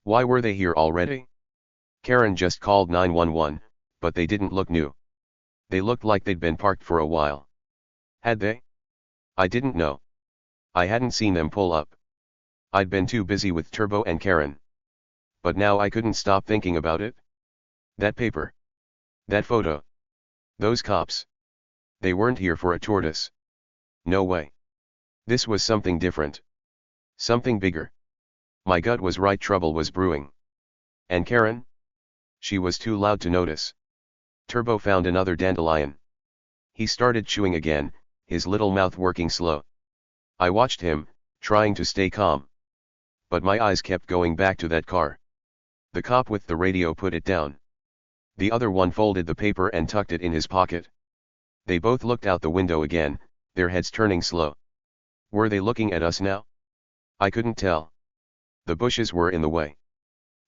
Why were they here already? Karen just called 911, but they didn't look new. They looked like they'd been parked for a while. Had they? I didn't know. I hadn't seen them pull up. I'd been too busy with Turbo and Karen. But now I couldn't stop thinking about it. That paper. That photo. Those cops. They weren't here for a tortoise. No way. This was something different. Something bigger. My gut was right, trouble was brewing. And Karen? She was too loud to notice. Turbo found another dandelion. He started chewing again, his little mouth working slow. I watched him, trying to stay calm. But my eyes kept going back to that car. The cop with the radio put it down. The other one folded the paper and tucked it in his pocket. They both looked out the window again, their heads turning slow. Were they looking at us now? I couldn't tell. The bushes were in the way.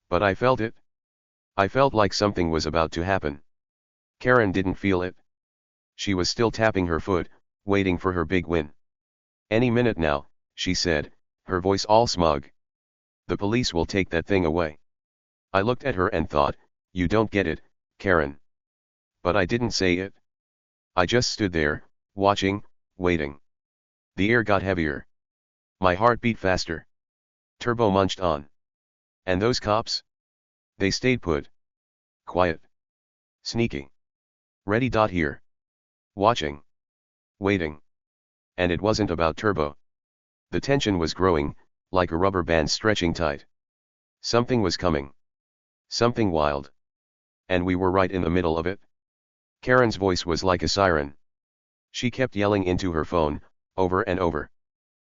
But I felt it. I felt like something was about to happen. Karen didn't feel it. She was still tapping her foot, waiting for her big win. Any minute now, she said, her voice all smug. The police will take that thing away. I looked at her and thought, you don't get it, Karen. But I didn't say it. I just stood there, watching, waiting. The air got heavier. My heart beat faster. Turbo munched on. And those cops? They stayed put. Quiet. Sneaky. Ready. Here. Watching. Waiting. And it wasn't about Turbo. The tension was growing, like a rubber band stretching tight. Something was coming. Something wild. And we were right in the middle of it. Karen's voice was like a siren. She kept yelling into her phone, over and over.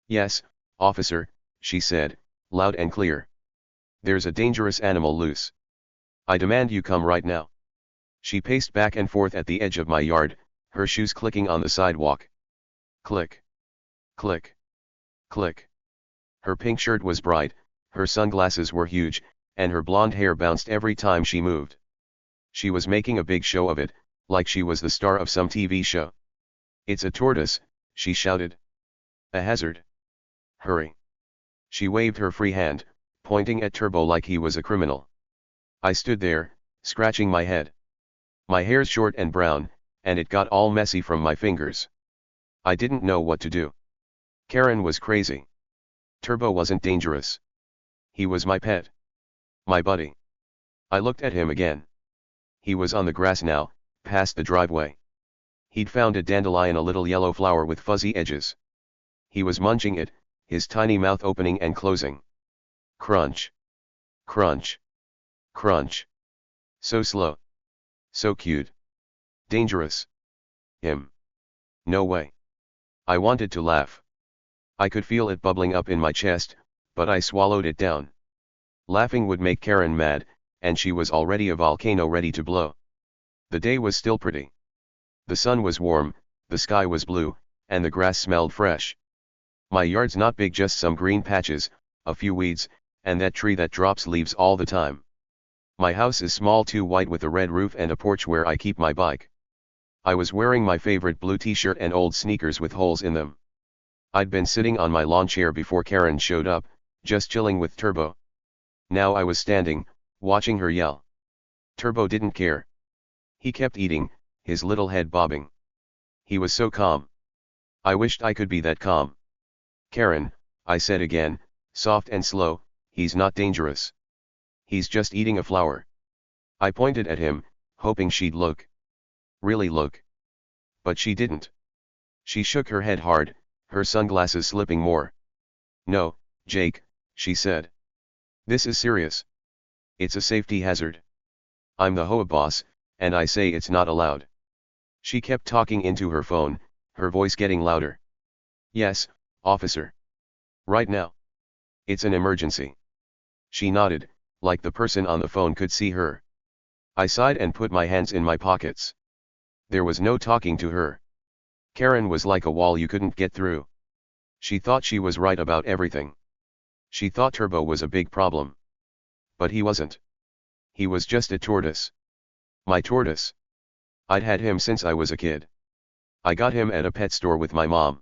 Yes, officer, she said, loud and clear. There's a dangerous animal loose. I demand you come right now. She paced back and forth at the edge of my yard, her shoes clicking on the sidewalk. Click. Click. Click. Her pink shirt was bright, her sunglasses were huge, and her blonde hair bounced every time she moved. She was making a big show of it, like she was the star of some TV show. It's a tortoise, she shouted. A hazard. Hurry. She waved her free hand, pointing at Turbo like he was a criminal. I stood there, scratching my head. My hair's short and brown, and it got all messy from my fingers. I didn't know what to do. Karen was crazy. Turbo wasn't dangerous. He was my pet. My buddy. I looked at him again. He was on the grass now, past the driveway. He'd found a dandelion, a little yellow flower with fuzzy edges. He was munching it, his tiny mouth opening and closing. Crunch. Crunch. Crunch. So slow. So cute. Dangerous. Him. No way. I wanted to laugh. I could feel it bubbling up in my chest, but I swallowed it down. Laughing would make Karen mad, and she was already a volcano ready to blow. The day was still pretty. The sun was warm, the sky was blue, and the grass smelled fresh. My yard's not big, just some green patches, a few weeds, and that tree that drops leaves all the time. My house is small too, white with a red roof and a porch where I keep my bike. I was wearing my favorite blue t-shirt and old sneakers with holes in them. I'd been sitting on my lawn chair before Karen showed up, just chilling with Turbo. Now I was standing, watching her yell. Turbo didn't care. He kept eating, his little head bobbing. He was so calm. I wished I could be that calm. Karen, I said again, soft and slow, he's not dangerous. He's just eating a flower. I pointed at him, hoping she'd look. Really look. But she didn't. She shook her head hard, her sunglasses slipping more. No, Jake, she said. This is serious. It's a safety hazard. I'm the HOA boss, and I say it's not allowed. She kept talking into her phone, her voice getting louder. Yes, officer. Right now. It's an emergency. She nodded, like the person on the phone could see her. I sighed and put my hands in my pockets. There was no talking to her. Karen was like a wall you couldn't get through. She thought she was right about everything. She thought Turbo was a big problem. But he wasn't. He was just a tortoise. My tortoise. I'd had him since I was a kid. I got him at a pet store with my mom.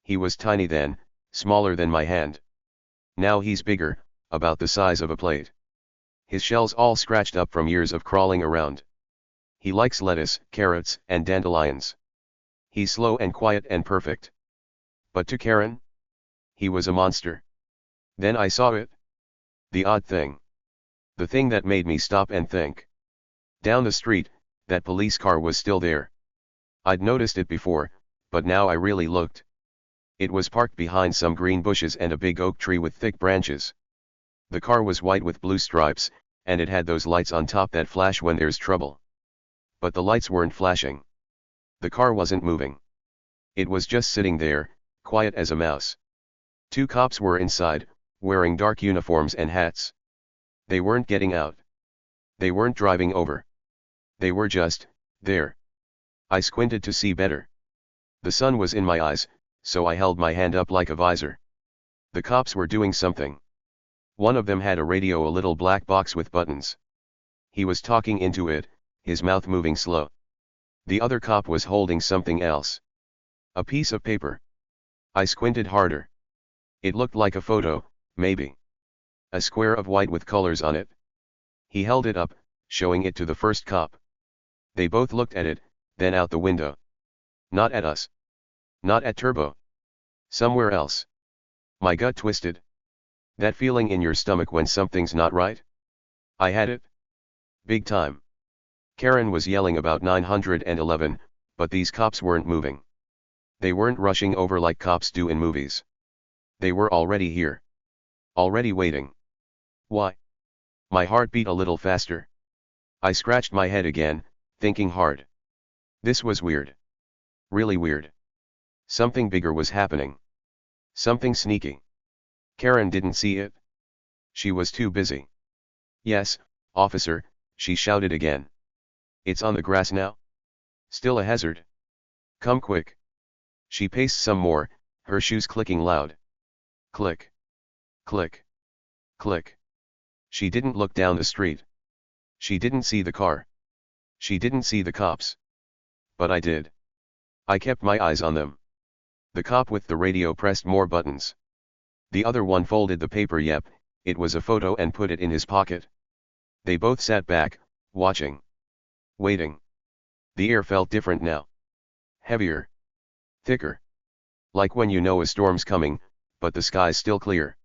He was tiny then, smaller than my hand. Now he's bigger, about the size of a plate. His shell's all scratched up from years of crawling around. He likes lettuce, carrots, and dandelions. He's slow and quiet and perfect. But to Karen? He was a monster. Then I saw it. The odd thing. The thing that made me stop and think. Down the street, that police car was still there. I'd noticed it before, but now I really looked. It was parked behind some green bushes and a big oak tree with thick branches. The car was white with blue stripes, and it had those lights on top that flash when there's trouble. But the lights weren't flashing. The car wasn't moving. It was just sitting there, quiet as a mouse. 2 cops were inside, wearing dark uniforms and hats. They weren't getting out. They weren't driving over. They were just there. I squinted to see better. The sun was in my eyes, so I held my hand up like a visor. The cops were doing something. One of them had a radio, a little black box with buttons. He was talking into it, his mouth moving slow. The other cop was holding something else. A piece of paper. I squinted harder. It looked like a photo, maybe. A square of white with colors on it. He held it up, showing it to the first cop. They both looked at it, then out the window. Not at us. Not at Turbo. Somewhere else. My gut twisted. That feeling in your stomach when something's not right? I had it. Big time. Karen was yelling about 911, but these cops weren't moving. They weren't rushing over like cops do in movies. They were already here. Already waiting. Why? My heart beat a little faster. I scratched my head again, thinking hard. This was weird. Really weird. Something bigger was happening. Something sneaky. Karen didn't see it. She was too busy. Yes, officer, she shouted again. It's on the grass now? Still a hazard? Come quick. She paced some more, her shoes clicking loud. Click. Click. Click. She didn't look down the street. She didn't see the car. She didn't see the cops. But I did. I kept my eyes on them. The cop with the radio pressed more buttons. The other one folded the paper, yep, it was a photo, and put it in his pocket. They both sat back, watching. Waiting. The air felt different now. Heavier. Thicker. Like when you know a storm's coming, but the sky's still clear.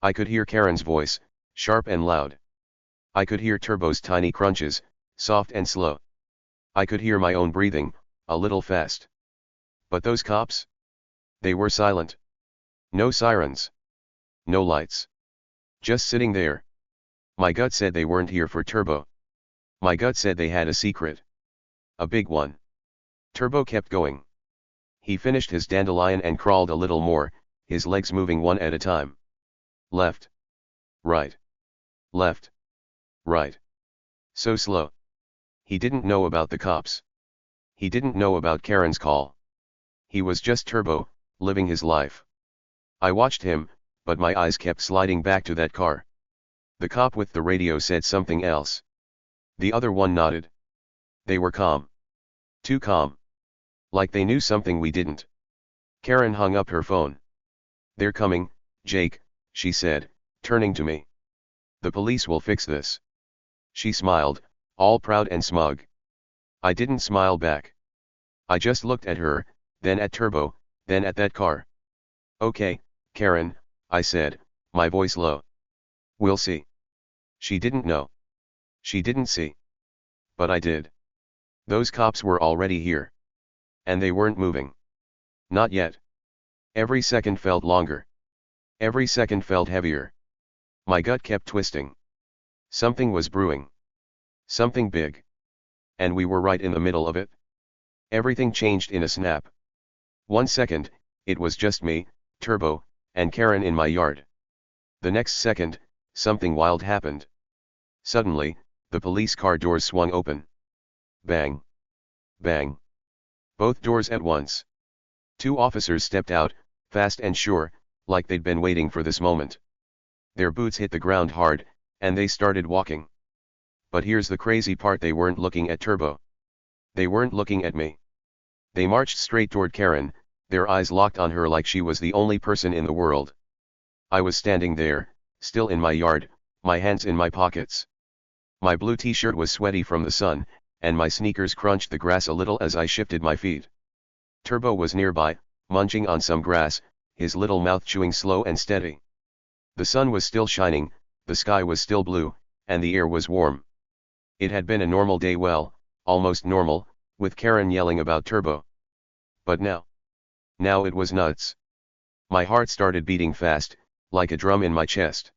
I could hear Karen's voice, sharp and loud. I could hear Turbo's tiny crunches, soft and slow. I could hear my own breathing, a little fast. But those cops? They were silent. No sirens. No lights. Just sitting there. My gut said they weren't here for Turbo. My gut said they had a secret. A big one. Turbo kept going. He finished his dandelion and crawled a little more, his legs moving one at a time. Left. Right. Left. Right. So slow. He didn't know about the cops. He didn't know about Karen's call. He was just Turbo, living his life. I watched him, but my eyes kept sliding back to that car. The cop with the radio said something else. The other one nodded. They were calm. Too calm. Like they knew something we didn't. Karen hung up her phone. They're coming, Jake, she said, turning to me. The police will fix this. She smiled, all proud and smug. I didn't smile back. I just looked at her, then at Turbo, then at that car. Okay, Karen, I said, my voice low. We'll see. She didn't know. She didn't see. But I did. Those cops were already here. And they weren't moving. Not yet. Every second felt longer. Every second felt heavier. My gut kept twisting. Something was brewing. Something big. And we were right in the middle of it. Everything changed in a snap. 1 second, it was just me, Turbo, and Karen in my yard. The next second, something wild happened. Suddenly, the police car doors swung open. Bang. Bang. Both doors at once. 2 officers stepped out, fast and sure, like they'd been waiting for this moment. Their boots hit the ground hard, and they started walking. But here's the crazy part, they weren't looking at Turbo. They weren't looking at me. They marched straight toward Karen, their eyes locked on her like she was the only person in the world. I was standing there, still in my yard, my hands in my pockets. My blue t-shirt was sweaty from the sun, and my sneakers crunched the grass a little as I shifted my feet. Turbo was nearby, munching on some grass, his little mouth chewing slow and steady. The sun was still shining, the sky was still blue, and the air was warm. It had been a normal day, well, almost normal, with Karen yelling about Turbo. But now it was nuts. My heart started beating fast, like a drum in my chest.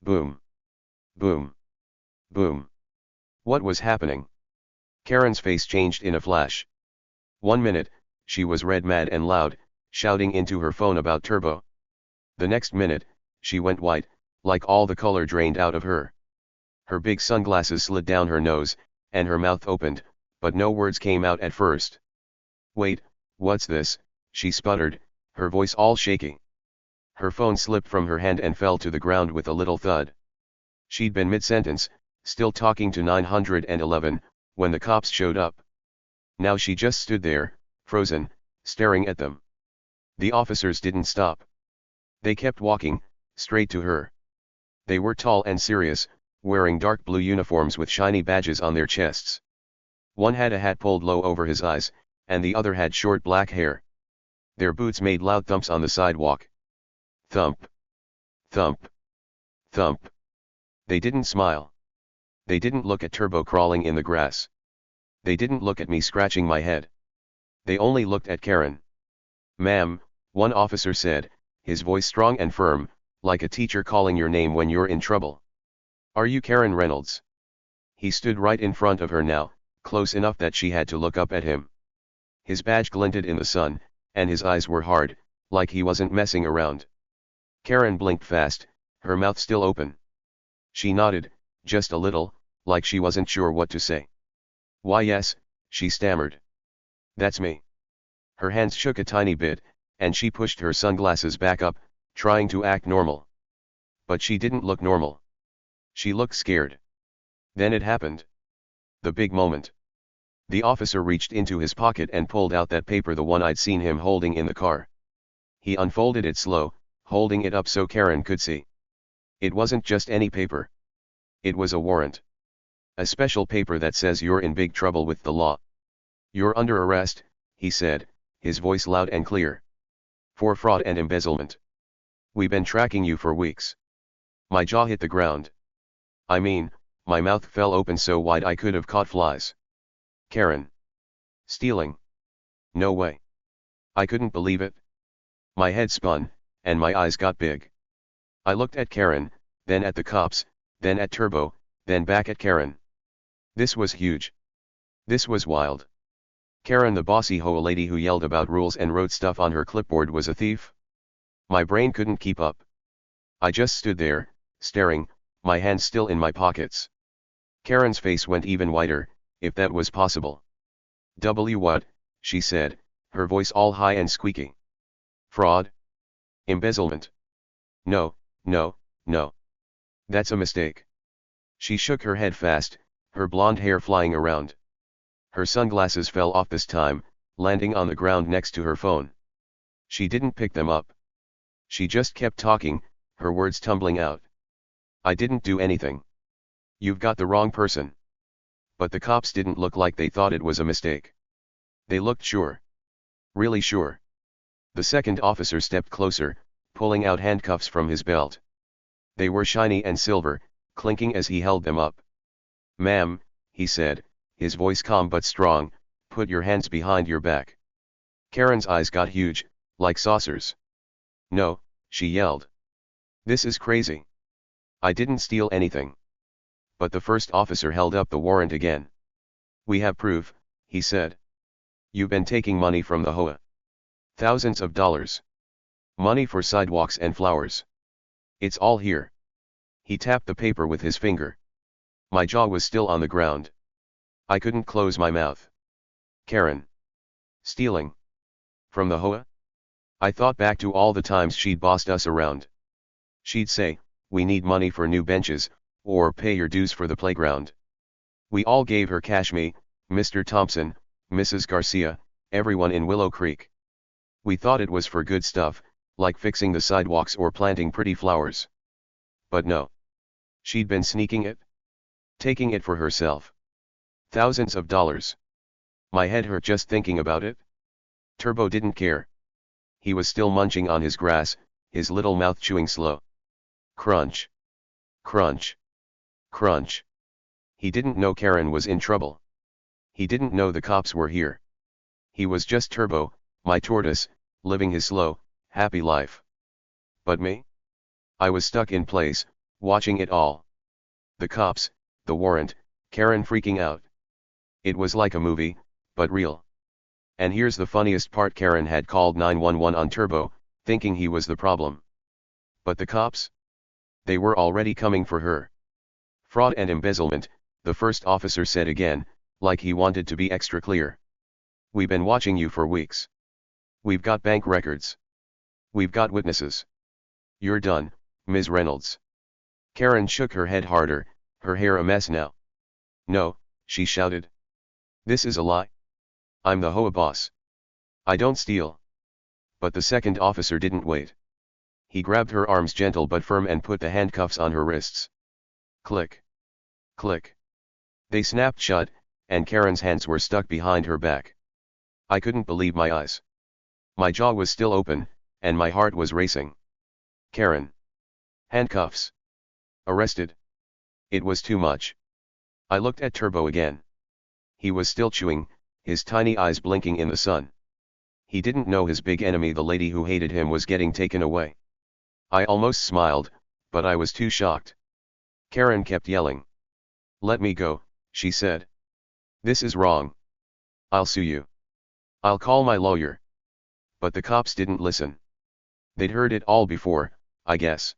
Boom. Boom. Boom. What was happening? Karen's face changed in a flash. 1 minute, she was red mad and loud, shouting into her phone about Turbo. The next minute, she went white, like all the color drained out of her. Her big sunglasses slid down her nose, and her mouth opened, but no words came out at first. Wait, what's this? She sputtered, her voice all shaky. Her phone slipped from her hand and fell to the ground with a little thud. She'd been mid-sentence, still talking to 911, when the cops showed up. Now she just stood there, frozen, staring at them. The officers didn't stop. They kept walking, straight to her. They were tall and serious, wearing dark blue uniforms with shiny badges on their chests. One had a hat pulled low over his eyes, and the other had short black hair. Their boots made loud thumps on the sidewalk. Thump. Thump. Thump. They didn't smile. They didn't look at Turbo crawling in the grass. They didn't look at me scratching my head. They only looked at Karen. Ma'am, one officer said, his voice strong and firm, like a teacher calling your name when you're in trouble. Are you Karen Reynolds? He stood right in front of her now, close enough that she had to look up at him. His badge glinted in the sun, and his eyes were hard, like he wasn't messing around. Karen blinked fast, her mouth still open. She nodded, just a little, like she wasn't sure what to say. Why yes, she stammered. That's me. Her hands shook a tiny bit, and she pushed her sunglasses back up, trying to act normal. But she didn't look normal. She looked scared. Then it happened. The big moment. The officer reached into his pocket and pulled out that paper, the one I'd seen him holding in the car. He unfolded it slow, holding it up so Karen could see. It wasn't just any paper. It was a warrant. A special paper that says you're in big trouble with the law. You're under arrest, he said, his voice loud and clear. For fraud and embezzlement. We've been tracking you for weeks. My jaw hit the ground. I mean, my mouth fell open so wide I could have caught flies. Karen. Stealing. No way. I couldn't believe it. My head spun, and my eyes got big. I looked at Karen, then at the cops, then at Turbo, then back at Karen. This was huge. This was wild. Karen, the bossy HOA lady who yelled about rules and wrote stuff on her clipboard, was a thief? My brain couldn't keep up. I just stood there, staring, my hands still in my pockets. Karen's face went even whiter, if that was possible. What? She said, her voice all high and squeaky. Fraud? Embezzlement? No, no, no. That's a mistake. She shook her head fast, her blonde hair flying around. Her sunglasses fell off this time, landing on the ground next to her phone. She didn't pick them up. She just kept talking, her words tumbling out. I didn't do anything. You've got the wrong person. But the cops didn't look like they thought it was a mistake. They looked sure. Really sure. The second officer stepped closer, pulling out handcuffs from his belt. They were shiny and silver, clinking as he held them up. Ma'am, he said, his voice calm but strong, put your hands behind your back. Karen's eyes got huge, like saucers. No, she yelled. This is crazy. I didn't steal anything. But the first officer held up the warrant again. We have proof, he said. You've been taking money from the HOA. Thousands of dollars. Money for sidewalks and flowers. It's all here. He tapped the paper with his finger. My jaw was still on the ground. I couldn't close my mouth. Karen. Stealing. From the HOA? I thought back to all the times she'd bossed us around. She'd say, we need money for new benches, or pay your dues for the playground. We all gave her cash, me, Mr. Thompson, Mrs. Garcia, everyone in Willow Creek. We thought it was for good stuff, like fixing the sidewalks or planting pretty flowers. But no. She'd been sneaking it. Taking it for herself. Thousands of dollars. My head hurt just thinking about it. Turbo didn't care. He was still munching on his grass, his little mouth chewing slow. Crunch. Crunch. Crunch. He didn't know Karen was in trouble. He didn't know the cops were here. He was just Turbo, my tortoise, living his slow, happy life. But me? I was stuck in place, watching it all. The cops, the warrant, Karen freaking out. It was like a movie, but real. And here's the funniest part: Karen had called 911 on Turbo, thinking he was the problem. But the cops? They were already coming for her. Fraud and embezzlement, the first officer said again, like he wanted to be extra clear. We've been watching you for weeks. We've got bank records. We've got witnesses. You're done, Ms. Reynolds. Karen shook her head harder, her hair a mess now. No, she shouted. This is a lie. I'm the HOA boss. I don't steal. But the second officer didn't wait. He grabbed her arms, gentle but firm, and put the handcuffs on her wrists. Click. Click. They snapped shut, and Karen's hands were stuck behind her back. I couldn't believe my eyes. My jaw was still open, and my heart was racing. Karen. Handcuffs. Arrested. It was too much. I looked at Turbo again. He was still chewing, his tiny eyes blinking in the sun. He didn't know his big enemy, the lady who hated him, was getting taken away. I almost smiled, but I was too shocked. Karen kept yelling. Let me go, she said. This is wrong. I'll sue you. I'll call my lawyer. But the cops didn't listen. They'd heard it all before, I guess.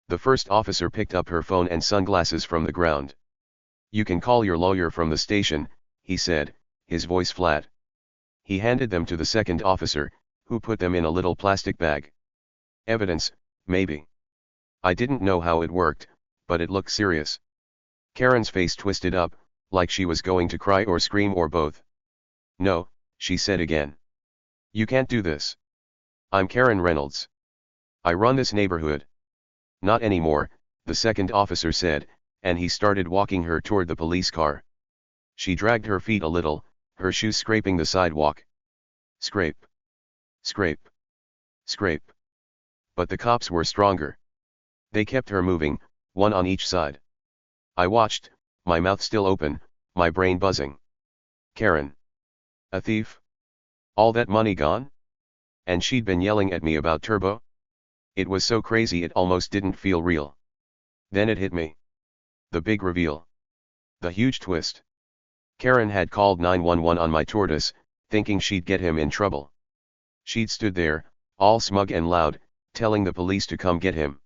The first officer picked up her phone and sunglasses from the ground. You can call your lawyer from the station, he said, his voice flat. He handed them to the second officer, who put them in a little plastic bag. Evidence, maybe. I didn't know how it worked, but it looked serious. Karen's face twisted up, like she was going to cry or scream or both. No, she said again. You can't do this. I'm Karen Reynolds. I run this neighborhood. Not anymore, the second officer said, and he started walking her toward the police car. She dragged her feet a little, her shoes scraping the sidewalk. Scrape. Scrape. Scrape. But the cops were stronger. They kept her moving, one on each side. I watched, my mouth still open, my brain buzzing. Karen. A thief? All that money gone? And she'd been yelling at me about Turbo? It was so crazy it almost didn't feel real. Then it hit me. The big reveal. The huge twist. Karen had called 911 on my Tortoise, thinking she'd get him in trouble. She'd stood there, all smug and loud, telling the police to come get him.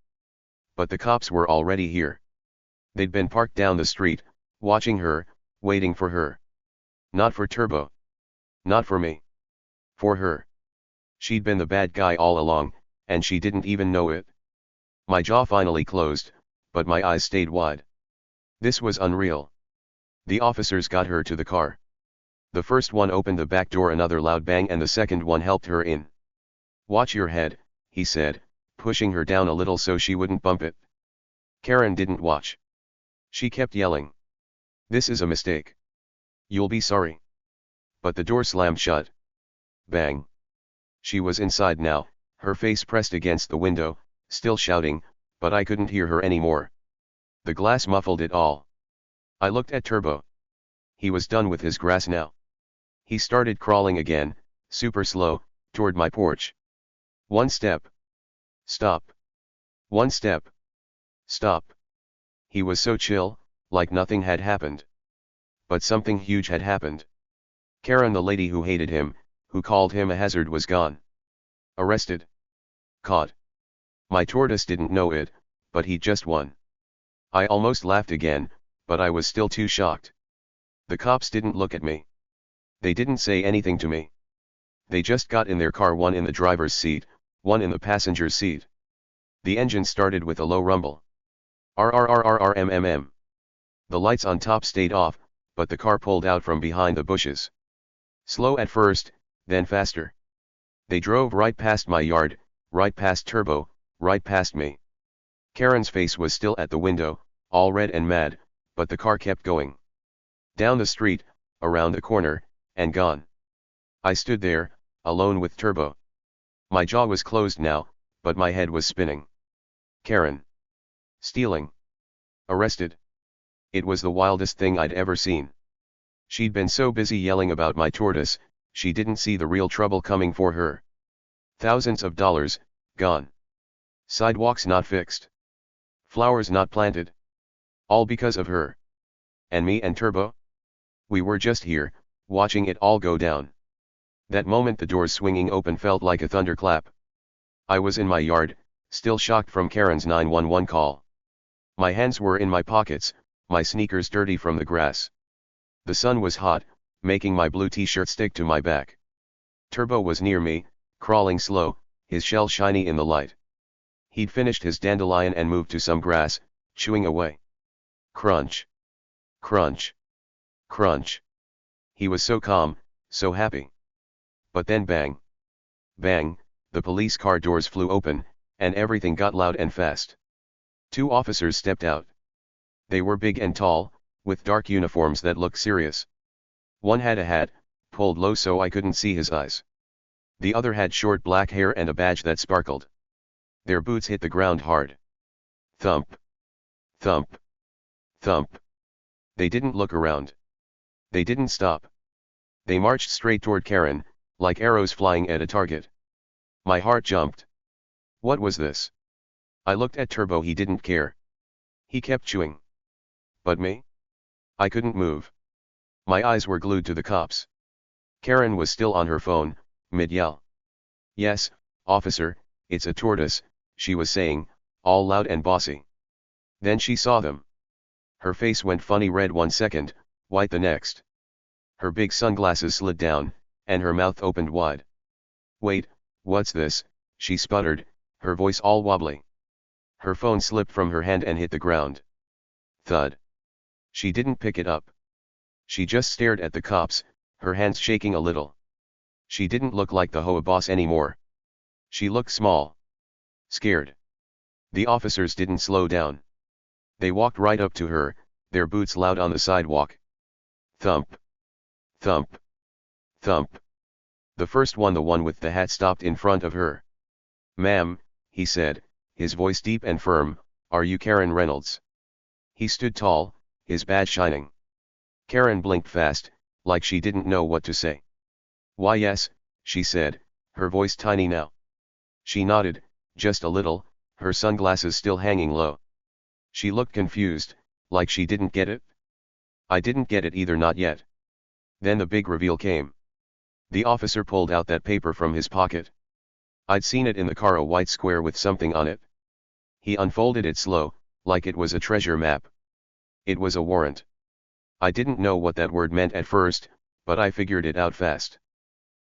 But the cops were already here. They'd been parked down the street, watching her, waiting for her. Not for Turbo. Not for me. For her. She'd been the bad guy all along, and she didn't even know it. My jaw finally closed, but my eyes stayed wide. This was unreal. The officers got her to the car. The first one opened the back door, another loud bang, and the second one helped her in. Watch your head, he said, pushing her down a little so she wouldn't bump it. Karen didn't watch. She kept yelling. This is a mistake. You'll be sorry. But the door slammed shut. Bang. She was inside now, her face pressed against the window, still shouting, but I couldn't hear her anymore. The glass muffled it all. I looked at Turbo. He was done with his grass now. He started crawling again, super slow, toward my porch. One step. Stop. One step. Stop. He was so chill, like nothing had happened. But something huge had happened. Karen, the lady who hated him, who called him a hazard, was gone. Arrested. Caught. My Tortoise didn't know it, but he just won. I almost laughed again, but I was still too shocked. The cops didn't look at me. They didn't say anything to me. They just got in their car, one in the driver's seat, one in the passenger's seat. The engine started with a low rumble. RRRRRMMM. The lights on top stayed off, but the car pulled out from behind the bushes. Slow at first, then faster. They drove right past my yard, right past Turbo, right past me. Karen's face was still at the window, all red and mad, but the car kept going. Down the street, around the corner, and gone. I stood there, alone with Turbo. My jaw was closed now, but my head was spinning. Karen. Stealing. Arrested. It was the wildest thing I'd ever seen. She'd been so busy yelling about my Tortoise, she didn't see the real trouble coming for her. Thousands of dollars, gone. Sidewalks not fixed. Flowers not planted. All because of her. And me and Turbo? We were just here, watching it all go down. That moment the doors swinging open felt like a thunderclap. I was in my yard, still shocked from Karen's 911 call. My hands were in my pockets, my sneakers dirty from the grass. The sun was hot, making my blue t-shirt stick to my back. Turbo was near me, crawling slow, his shell shiny in the light. He'd finished his dandelion and moved to some grass, chewing away. Crunch. Crunch. Crunch. He was so calm, so happy. But then bang. Bang, the police car doors flew open, and everything got loud and fast. 2 officers stepped out. They were big and tall, with dark uniforms that looked serious. One had a hat, pulled low so I couldn't see his eyes. The other had short black hair and a badge that sparkled. Their boots hit the ground hard. Thump. Thump. Thump. They didn't look around. They didn't stop. They marched straight toward Karen, like arrows flying at a target. My heart jumped. What was this? I looked at Turbo. He didn't care. He kept chewing. But me? I couldn't move. My eyes were glued to the cops. Karen was still on her phone, mid-yell. Yes, officer, it's a tortoise, she was saying, all loud and bossy. Then she saw them. Her face went funny red 1 second, white the next. Her big sunglasses slid down, and her mouth opened wide. Wait, what's this? She sputtered, her voice all wobbly. Her phone slipped from her hand and hit the ground. Thud. She didn't pick it up. She just stared at the cops, her hands shaking a little. She didn't look like the HOA boss anymore. She looked small. Scared. The officers didn't slow down. They walked right up to her, their boots loud on the sidewalk. Thump. Thump. Thump. The first one, the one with the hat, stopped in front of her. Ma'am, he said, his voice deep and firm, are you Karen Reynolds? He stood tall, his badge shining. Karen blinked fast, like she didn't know what to say. Why yes, she said, her voice tiny now. She nodded, just a little, her sunglasses still hanging low. She looked confused, like she didn't get it. I didn't get it either, not yet. Then the big reveal came. The officer pulled out that paper from his pocket. I'd seen it in the car, a white square with something on it. He unfolded it slow, like it was a treasure map. It was a warrant. I didn't know what that word meant at first, but I figured it out fast.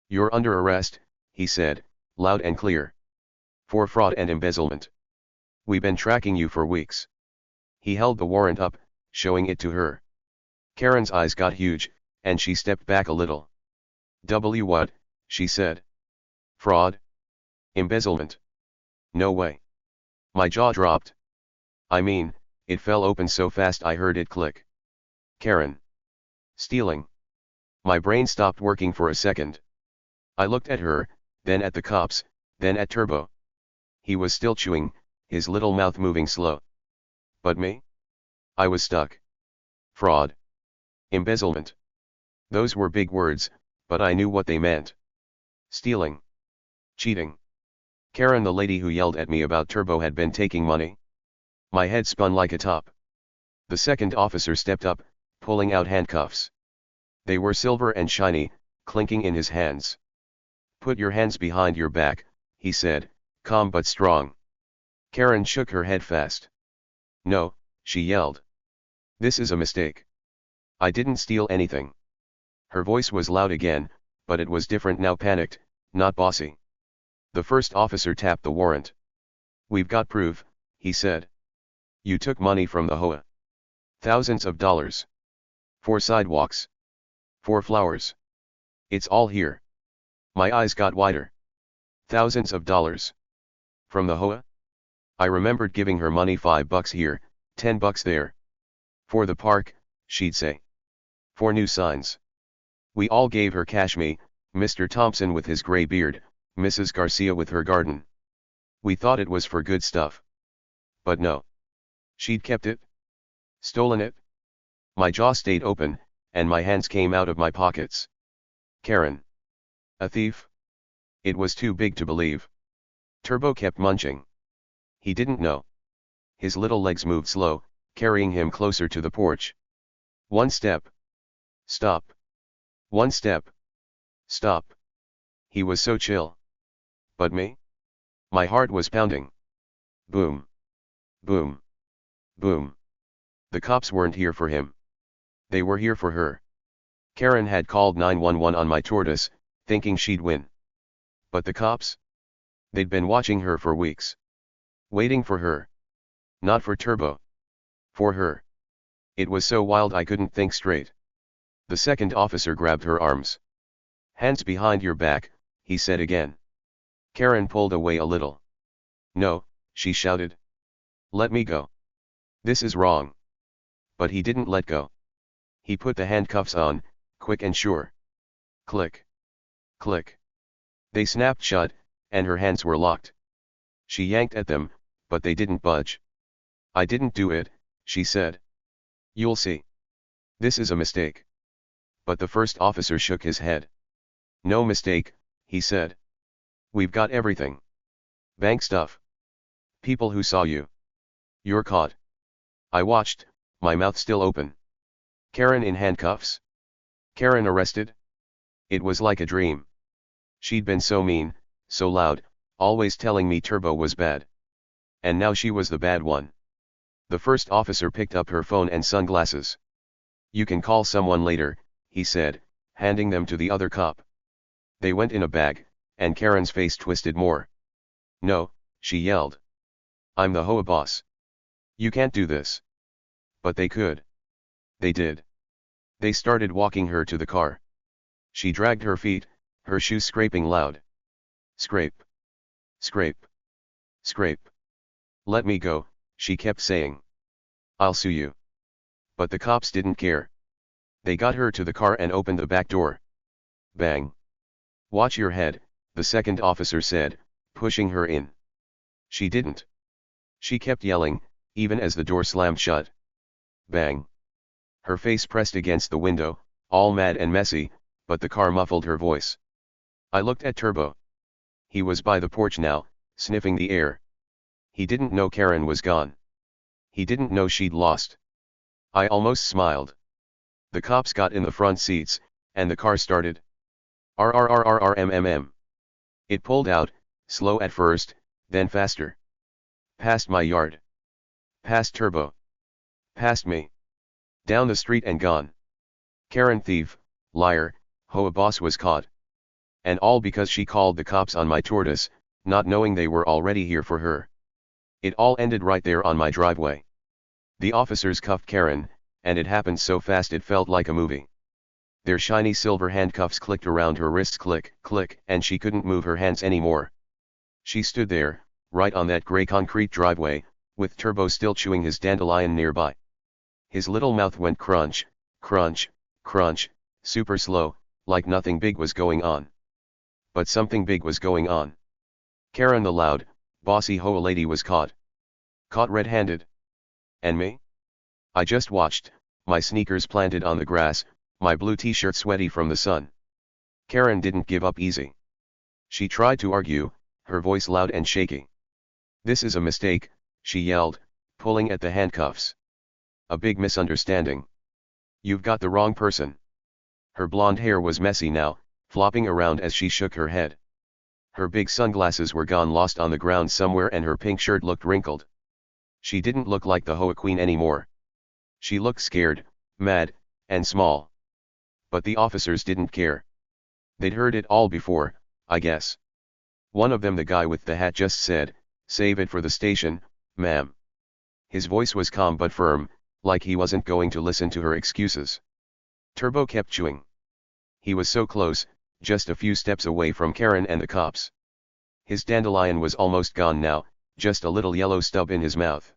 You're under arrest, he said, loud and clear. For fraud and embezzlement. We've been tracking you for weeks. He held the warrant up, showing it to her. Karen's eyes got huge, and she stepped back a little. What? She said. Fraud? Embezzlement? No way. My jaw dropped. I mean, it fell open so fast I heard it click. Karen. Stealing. My brain stopped working for a second. I looked at her, then at the cops, then at Turbo. He was still chewing, his little mouth moving slow. But me? I was stuck. Fraud. Embezzlement. Those were big words, but I knew what they meant. Stealing. Cheating. Karen, the lady who yelled at me about Turbo, had been taking money. My head spun like a top. The second officer stepped up, pulling out handcuffs. They were silver and shiny, clinking in his hands. Put your hands behind your back, he said, calm but strong. Karen shook her head fast. No, she yelled. This is a mistake. I didn't steal anything. Her voice was loud again, but it was different now, panicked, not bossy. The first officer tapped the warrant. We've got proof, he said. You took money from the HOA. Thousands of dollars. 4 sidewalks. 4 flowers. It's all here. My eyes got wider. Thousands of dollars. From the HOA? I remembered giving her money, $5 here, $10 there. For the park, she'd say. For new signs. We all gave her cash, me, Mr. Thompson with his gray beard, Mrs. Garcia with her garden. We thought it was for good stuff. But no. She'd kept it. Stolen it. My jaw stayed open, and my hands came out of my pockets. Karen. A thief? It was too big to believe. Turbo kept munching. He didn't know. His little legs moved slow, carrying him closer to the porch. One step. Stop. One step. Stop. He was so chill. But me? My heart was pounding. Boom. Boom. Boom. The cops weren't here for him. They were here for her. Karen had called 911 on my Tortoise, thinking she'd win. But the cops? They'd been watching her for weeks. Waiting for her. Not for Turbo. For her. It was so wild I couldn't think straight. The second officer grabbed her arms. Hands behind your back, he said again. Karen pulled away a little. No, she shouted. Let me go. This is wrong. But he didn't let go. He put the handcuffs on, quick and sure. Click. Click. They snapped shut, and her hands were locked. She yanked at them, but they didn't budge. I didn't do it, she said. You'll see. This is a mistake. But the first officer shook his head. No mistake, he said. We've got everything. Bank stuff. People who saw you. You're caught. I watched, my mouth still open. Karen in handcuffs. Karen arrested? It was like a dream. She'd been so mean, so loud, always telling me Turbo was bad. And now she was the bad one. The first officer picked up her phone and sunglasses. You can call someone later, he said, handing them to the other cop. They went in a bag, and Karen's face twisted more. No, she yelled. I'm the HOA boss. You can't do this. But they could. They did. They started walking her to the car. She dragged her feet, her shoes scraping loud. Scrape. Scrape. Scrape. Let me go, she kept saying. I'll sue you. But the cops didn't care. They got her to the car and opened the back door. Bang. Watch your head, the second officer said, pushing her in. She didn't. She kept yelling, even as the door slammed shut. Bang. Her face pressed against the window, all mad and messy, but the car muffled her voice. I looked at Turbo. He was by the porch now, sniffing the air. He didn't know Karen was gone. He didn't know she'd lost. I almost smiled. The cops got in the front seats, and the car started. RRRRRMMM. It pulled out, slow at first, then faster. Past my yard. Past Turbo. Past me. Down the street and gone. Karen thief, liar, HOA boss was caught. And all because she called the cops on my Tortoise, not knowing they were already here for her. It all ended right there on my driveway. The officers cuffed Karen, and it happened so fast it felt like a movie. Their shiny silver handcuffs clicked around her wrists, click, click, and she couldn't move her hands anymore. She stood there, right on that gray concrete driveway, with Turbo still chewing his dandelion nearby. His little mouth went crunch, crunch, crunch, super slow, like nothing big was going on. But something big was going on. Karen the loud, bossy HOA lady was caught. Caught red-handed. And me? I just watched, my sneakers planted on the grass, my blue t-shirt sweaty from the sun. Karen didn't give up easy. She tried to argue, her voice loud and shaky. This is a mistake, she yelled, pulling at the handcuffs. A big misunderstanding. You've got the wrong person. Her blonde hair was messy now, flopping around as she shook her head. Her big sunglasses were gone, lost on the ground somewhere, and her pink shirt looked wrinkled. She didn't look like the HOA queen anymore. She looked scared, mad, and small. But the officers didn't care. They'd heard it all before, I guess. One of them, the guy with the hat, just said, "Save it for the station, ma'am." His voice was calm but firm, like he wasn't going to listen to her excuses. Turbo kept chewing. He was so close, just a few steps away from Karen and the cops. His dandelion was almost gone now, just a little yellow stub in his mouth.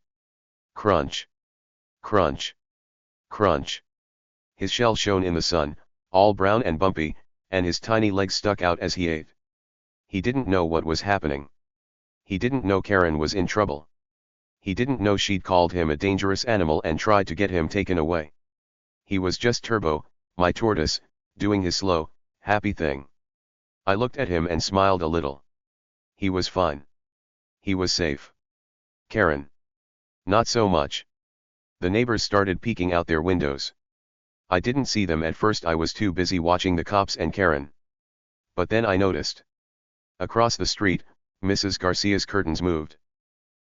Crunch. Crunch. Crunch. His shell shone in the sun, all brown and bumpy, and his tiny legs stuck out as he ate. He didn't know what was happening. He didn't know Karen was in trouble. He didn't know she'd called him a dangerous animal and tried to get him taken away. He was just Turbo, my Tortoise, doing his slow, happy thing. I looked at him and smiled a little. He was fine. He was safe. Karen. Not so much. The neighbors started peeking out their windows. I didn't see them at first, I was too busy watching the cops and Karen. But then I noticed. Across the street, Mrs. Garcia's curtains moved.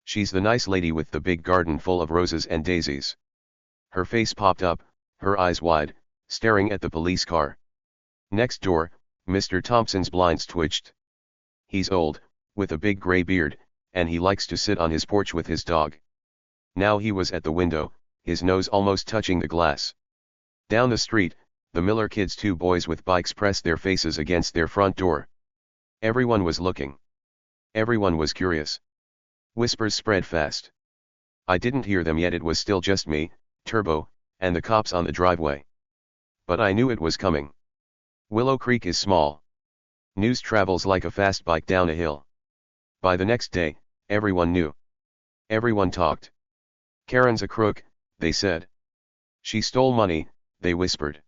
She's the nice lady with the big garden full of roses and daisies. Her face popped up, her eyes wide, staring at the police car. Next door, Mr. Thompson's blinds twitched. He's old, with a big gray beard, and he likes to sit on his porch with his dog. Now he was at the window, his nose almost touching the glass. Down the street, the Miller kids' 2 boys with bikes pressed their faces against their front door. Everyone was looking. Everyone was curious. Whispers spread fast. I didn't hear them yet, it was still just me, Turbo, and the cops on the driveway. But I knew it was coming. Willow Creek is small. News travels like a fast bike down a hill. By the next day, everyone knew. Everyone talked. Karen's a crook, they said. She stole money, they whispered.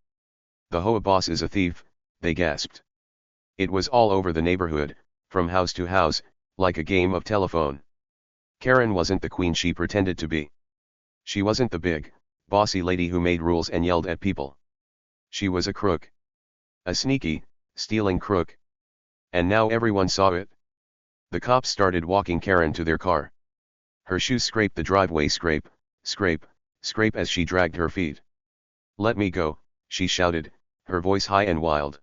The HOA boss is a thief, they gasped. It was all over the neighborhood, from house to house, like a game of telephone. Karen wasn't the queen she pretended to be. She wasn't the big, bossy lady who made rules and yelled at people. She was a crook. A sneaky, stealing crook. And now everyone saw it. The cops started walking Karen to their car. Her shoes scraped the driveway, scrape, scrape, scrape as she dragged her feet. "Let me go," she shouted, her voice high and wild.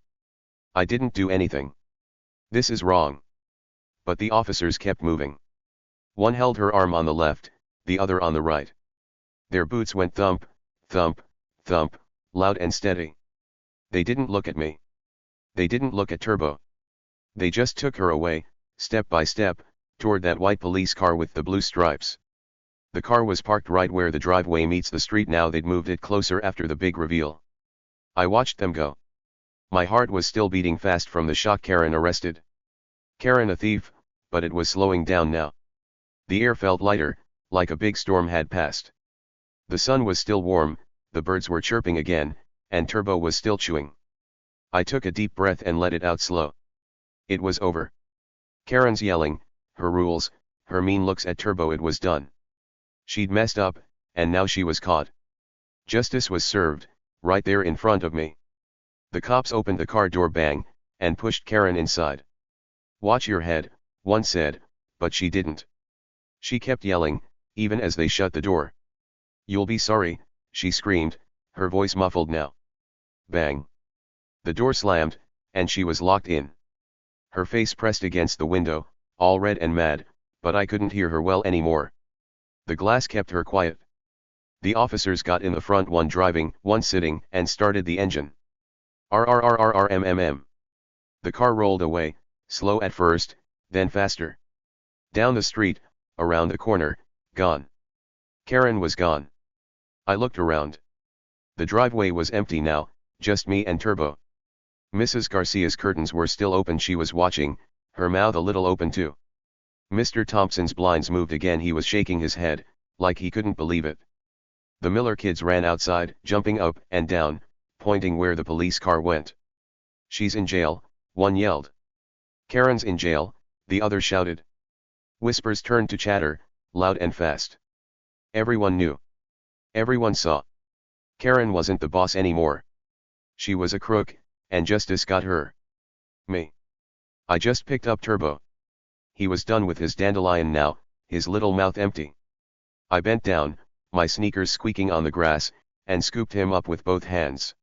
"I didn't do anything. This is wrong." But the officers kept moving. One held her arm on the left, the other on the right. Their boots went thump, thump, thump, loud and steady. They didn't look at me. They didn't look at Turbo. They just took her away, step by step, toward that white police car with the blue stripes. The car was parked right where the driveway meets the street. Now they'd moved it closer after the big reveal. I watched them go. My heart was still beating fast from the shock. Karen arrested. Karen a thief, but it was slowing down now. The air felt lighter, like a big storm had passed. The sun was still warm, the birds were chirping again, and Turbo was still chewing. I took a deep breath and let it out slow. It was over. Karen's yelling, her rules, her mean looks at Turbo, it was done. She'd messed up, and now she was caught. Justice was served, right there in front of me. The cops opened the car door, bang, and pushed Karen inside. "Watch your head," one said, but she didn't. She kept yelling, even as they shut the door. "You'll be sorry," she screamed, her voice muffled now. Bang. The door slammed, and she was locked in. Her face pressed against the window, all red and mad, but I couldn't hear her well anymore. The glass kept her quiet. The officers got in the front, one driving, one sitting, and started the engine. RRRRRMMM. The car rolled away, slow at first, then faster. Down the street, around the corner, gone. Karen was gone. I looked around. The driveway was empty now, just me and Turbo. Mrs. Garcia's curtains were still open. She was watching, her mouth a little open too. Mr. Thompson's blinds moved again. He was shaking his head, like he couldn't believe it. The Miller kids ran outside, jumping up and down, pointing where the police car went. "She's in jail," one yelled. "Karen's in jail," the other shouted. Whispers turned to chatter, loud and fast. Everyone knew. Everyone saw. Karen wasn't the boss anymore. She was a crook, and justice got her. Me. I just picked up Turbo. He was done with his dandelion now, his little mouth empty. I bent down, my sneakers squeaking on the grass, and scooped him up with both hands.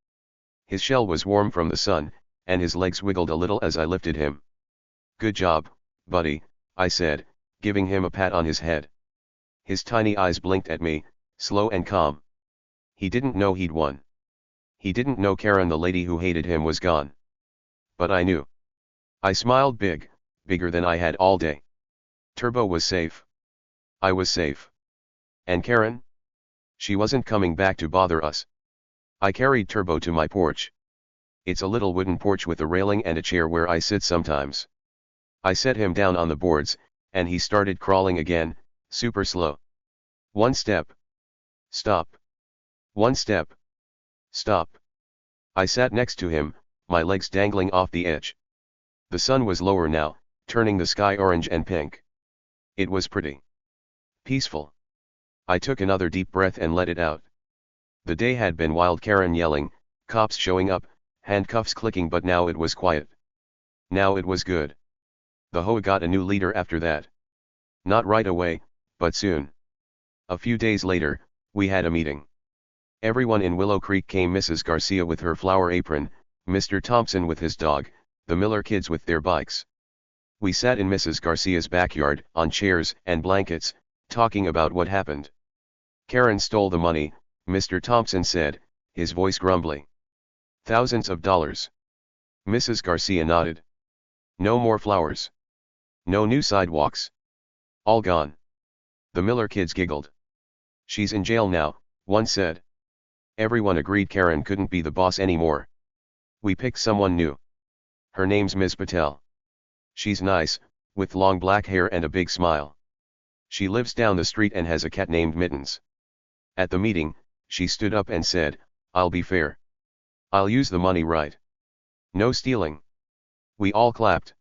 His shell was warm from the sun, and his legs wiggled a little as I lifted him. "Good job, buddy," I said, giving him a pat on his head. His tiny eyes blinked at me, slow and calm. He didn't know he'd won. He didn't know Karen, the lady who hated him, was gone. But I knew. I smiled big, bigger than I had all day. Turbo was safe. I was safe. And Karen? She wasn't coming back to bother us. I carried Turbo to my porch. It's a little wooden porch with a railing and a chair where I sit sometimes. I set him down on the boards, and he started crawling again, super slow. One step. Stop. One step. Stop. I sat next to him, my legs dangling off the edge. The sun was lower now, turning the sky orange and pink. It was pretty. Peaceful. I took another deep breath and let it out. The day had been wild, Karen yelling, cops showing up, handcuffs clicking, but now it was quiet. Now it was good. The HOA got a new leader after that. Not right away, but soon. A few days later, we had a meeting. Everyone in Willow Creek came: Mrs. Garcia with her flower apron, Mr. Thompson with his dog, the Miller kids with their bikes. We sat in Mrs. Garcia's backyard, on chairs and blankets, talking about what happened. Karen stole the money, Mr. Thompson said, his voice grumbly. Thousands of dollars. Mrs. Garcia nodded. No more flowers. No new sidewalks. All gone. The Miller kids giggled. She's in jail now, one said. Everyone agreed Karen couldn't be the boss anymore. We picked someone new. Her name's Ms. Patel. She's nice, with long black hair and a big smile. She lives down the street and has a cat named Mittens. At the meeting, she stood up and said, I'll be fair. I'll use the money right. No stealing. We all clapped.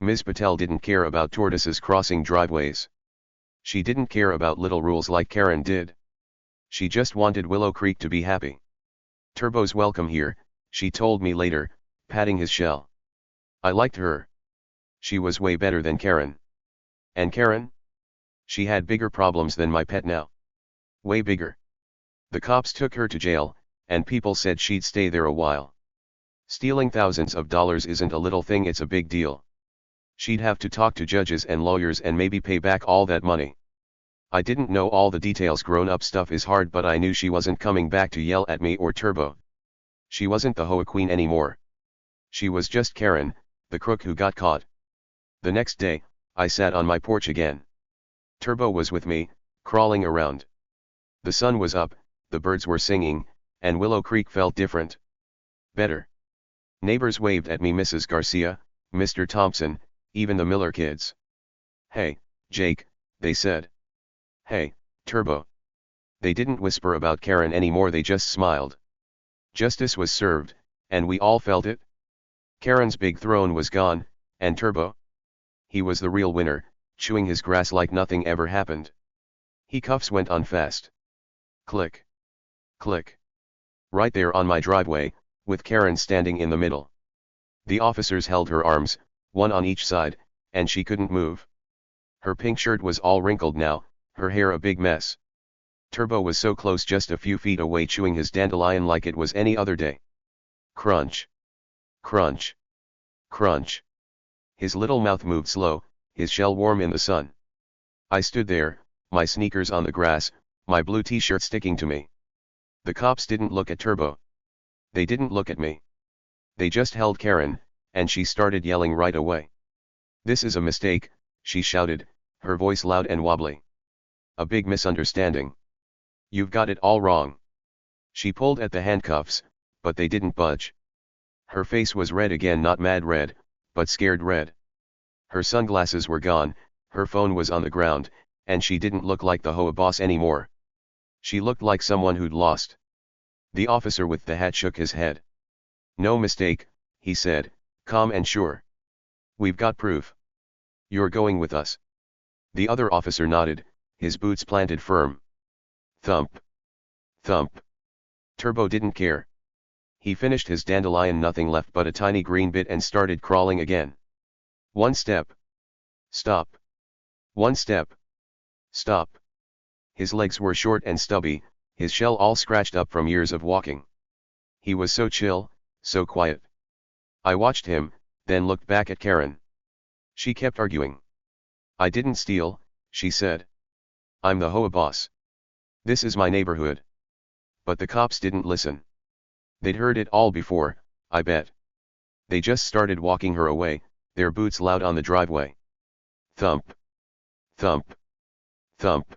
Ms. Patel didn't care about tortoises crossing driveways. She didn't care about little rules like Karen did. She just wanted Willow Creek to be happy. Turbo's welcome here, she told me later, patting his shell. I liked her. She was way better than Karen. And Karen? She had bigger problems than my pet now. Way bigger. The cops took her to jail, and people said she'd stay there a while. Stealing thousands of dollars isn't a little thing, it's a big deal. She'd have to talk to judges and lawyers and maybe pay back all that money. I didn't know all the details. Grown-up stuff is hard, but I knew she wasn't coming back to yell at me or Turbo. She wasn't the HOA queen anymore. She was just Karen, the crook who got caught. The next day, I sat on my porch again. Turbo was with me, crawling around. The sun was up, the birds were singing, and Willow Creek felt different. Better. Neighbors waved at me: Mrs. Garcia, Mr. Thompson, even the Miller kids. Hey, Jake, they said. Hey, Turbo. They didn't whisper about Karen anymore, they just smiled. Justice was served, and we all felt it. Karen's big throne was gone, and Turbo? He was the real winner, chewing his grass like nothing ever happened. Cuffs went on fast. Click. Click. Right there on my driveway, with Karen standing in the middle. The officers held her arms, one on each side, and she couldn't move. Her pink shirt was all wrinkled now, her hair a big mess. Turbo was so close, just a few feet away, chewing his dandelion like it was any other day. Crunch. Crunch. Crunch. His little mouth moved slow, his shell warm in the sun. I stood there, my sneakers on the grass, my blue t-shirt sticking to me. The cops didn't look at Turbo. They didn't look at me. They just held Karen, and she started yelling right away. This is a mistake, she shouted, her voice loud and wobbly. A big misunderstanding. You've got it all wrong. She pulled at the handcuffs, but they didn't budge. Her face was red again, not mad red, but scared red. Her sunglasses were gone, her phone was on the ground, and she didn't look like the HOA boss anymore. She looked like someone who'd lost. The officer with the hat shook his head. No mistake, he said, calm and sure. We've got proof. You're going with us. The other officer nodded, his boots planted firm. Thump. Thump. Turbo didn't care. He finished his dandelion, nothing left but a tiny green bit, and started crawling again. One step. Stop. One step. Stop. His legs were short and stubby, his shell all scratched up from years of walking. He was so chill, so quiet. I watched him, then looked back at Karen. She kept arguing. I didn't steal, she said. I'm the HOA boss. This is my neighborhood. But the cops didn't listen. They'd heard it all before, I bet. They just started walking her away, their boots loud on the driveway. Thump. Thump. Thump.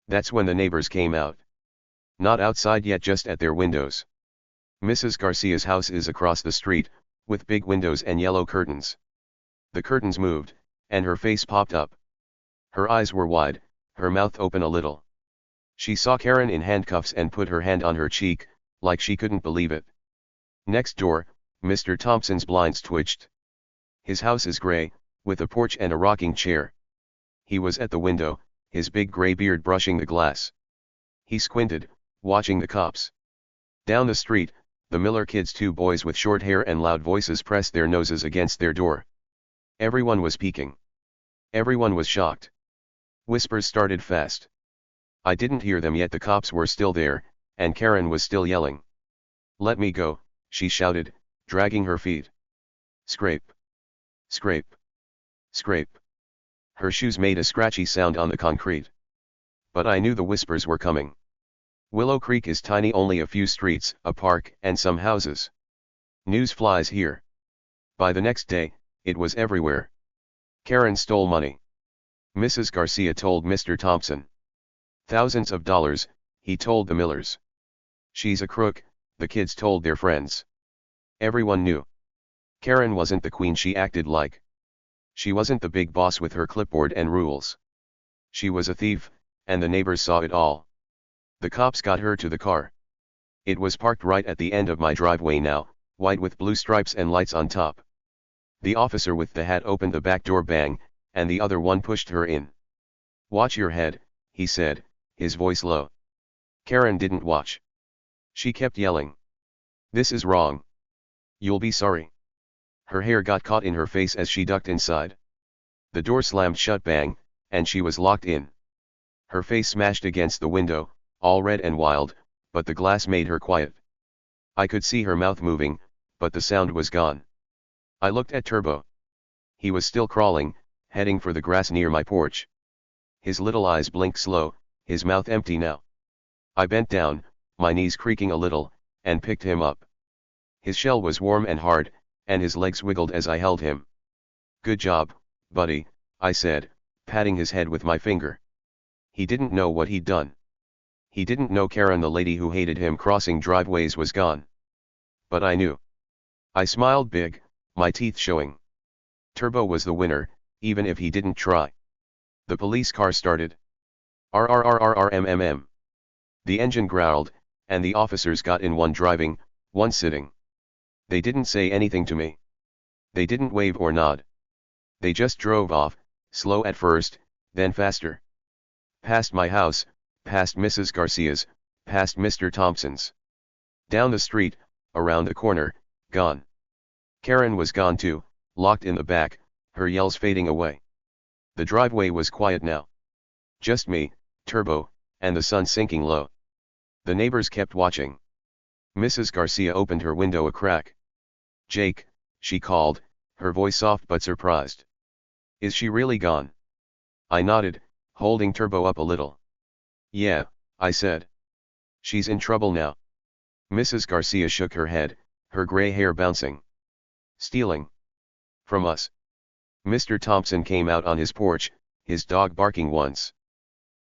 That's when the neighbors came out. Not outside yet, just at their windows. Mrs. Garcia's house is across the street, with big windows and yellow curtains. The curtains moved, and her face popped up. Her eyes were wide, her mouth open a little. She saw Karen in handcuffs and put her hand on her cheek, like she couldn't believe it. Next door, Mr. Thompson's blinds twitched. His house is gray, with a porch and a rocking chair. He was at the window, his big gray beard brushing the glass. He squinted, watching the cops. Down the street, the Miller kids, two boys with short hair and loud voices, pressed their noses against their door. Everyone was peeking. Everyone was shocked. Whispers started fast. I didn't hear them yet. The cops were still there, and Karen was still yelling. "Let me go," she shouted, dragging her feet. Scrape. Scrape. Scrape. Her shoes made a scratchy sound on the concrete. But I knew the whispers were coming. Willow Creek is tiny, only a few streets, a park, and some houses. News flies here. By the next day, it was everywhere. Karen stole money. Mrs. Garcia told Mr. Thompson. Thousands of dollars, he told the Millers. She's a crook, the kids told their friends. Everyone knew. Karen wasn't the queen she acted like. She wasn't the big boss with her clipboard and rules. She was a thief, and the neighbors saw it all. The cops got her to the car. It was parked right at the end of my driveway now, white with blue stripes and lights on top. The officer with the hat opened the back door, bang, and the other one pushed her in. "Watch your head," he said, his voice low. Karen didn't watch. She kept yelling. "This is wrong. You'll be sorry." Her hair got caught in her face as she ducked inside. The door slammed shut, bang, and she was locked in. Her face smashed against the window, all red and wild, but the glass made her quiet. I could see her mouth moving, but the sound was gone. I looked at Turbo. He was still crawling, heading for the grass near my porch. His little eyes blinked slow, his mouth empty now. I bent down, my knees creaking a little, and picked him up. His shell was warm and hard, and his legs wiggled as I held him. "Good job, buddy," I said, patting his head with my finger. He didn't know what he'd done. He didn't know Karen, the lady who hated him crossing driveways, was gone. But I knew. I smiled big, my teeth showing. Turbo was the winner, even if he didn't try. The police car started. RRRRRMMM. The engine growled, and the officers got in, one driving, one sitting. They didn't say anything to me. They didn't wave or nod. They just drove off, slow at first, then faster. Past my house, past Mrs. Garcia's, past Mr. Thompson's. Down the street, around the corner, gone. Karen was gone too, locked in the back, her yells fading away. The driveway was quiet now. Just me, Turbo, and the sun sinking low. The neighbors kept watching. Mrs. Garcia opened her window a crack. "Jake," she called, her voice soft but surprised. "Is she really gone?" I nodded, holding Turbo up a little. "Yeah," I said. "She's in trouble now." Mrs. Garcia shook her head, her gray hair bouncing. "Stealing. From us." Mr. Thompson came out on his porch, his dog barking once.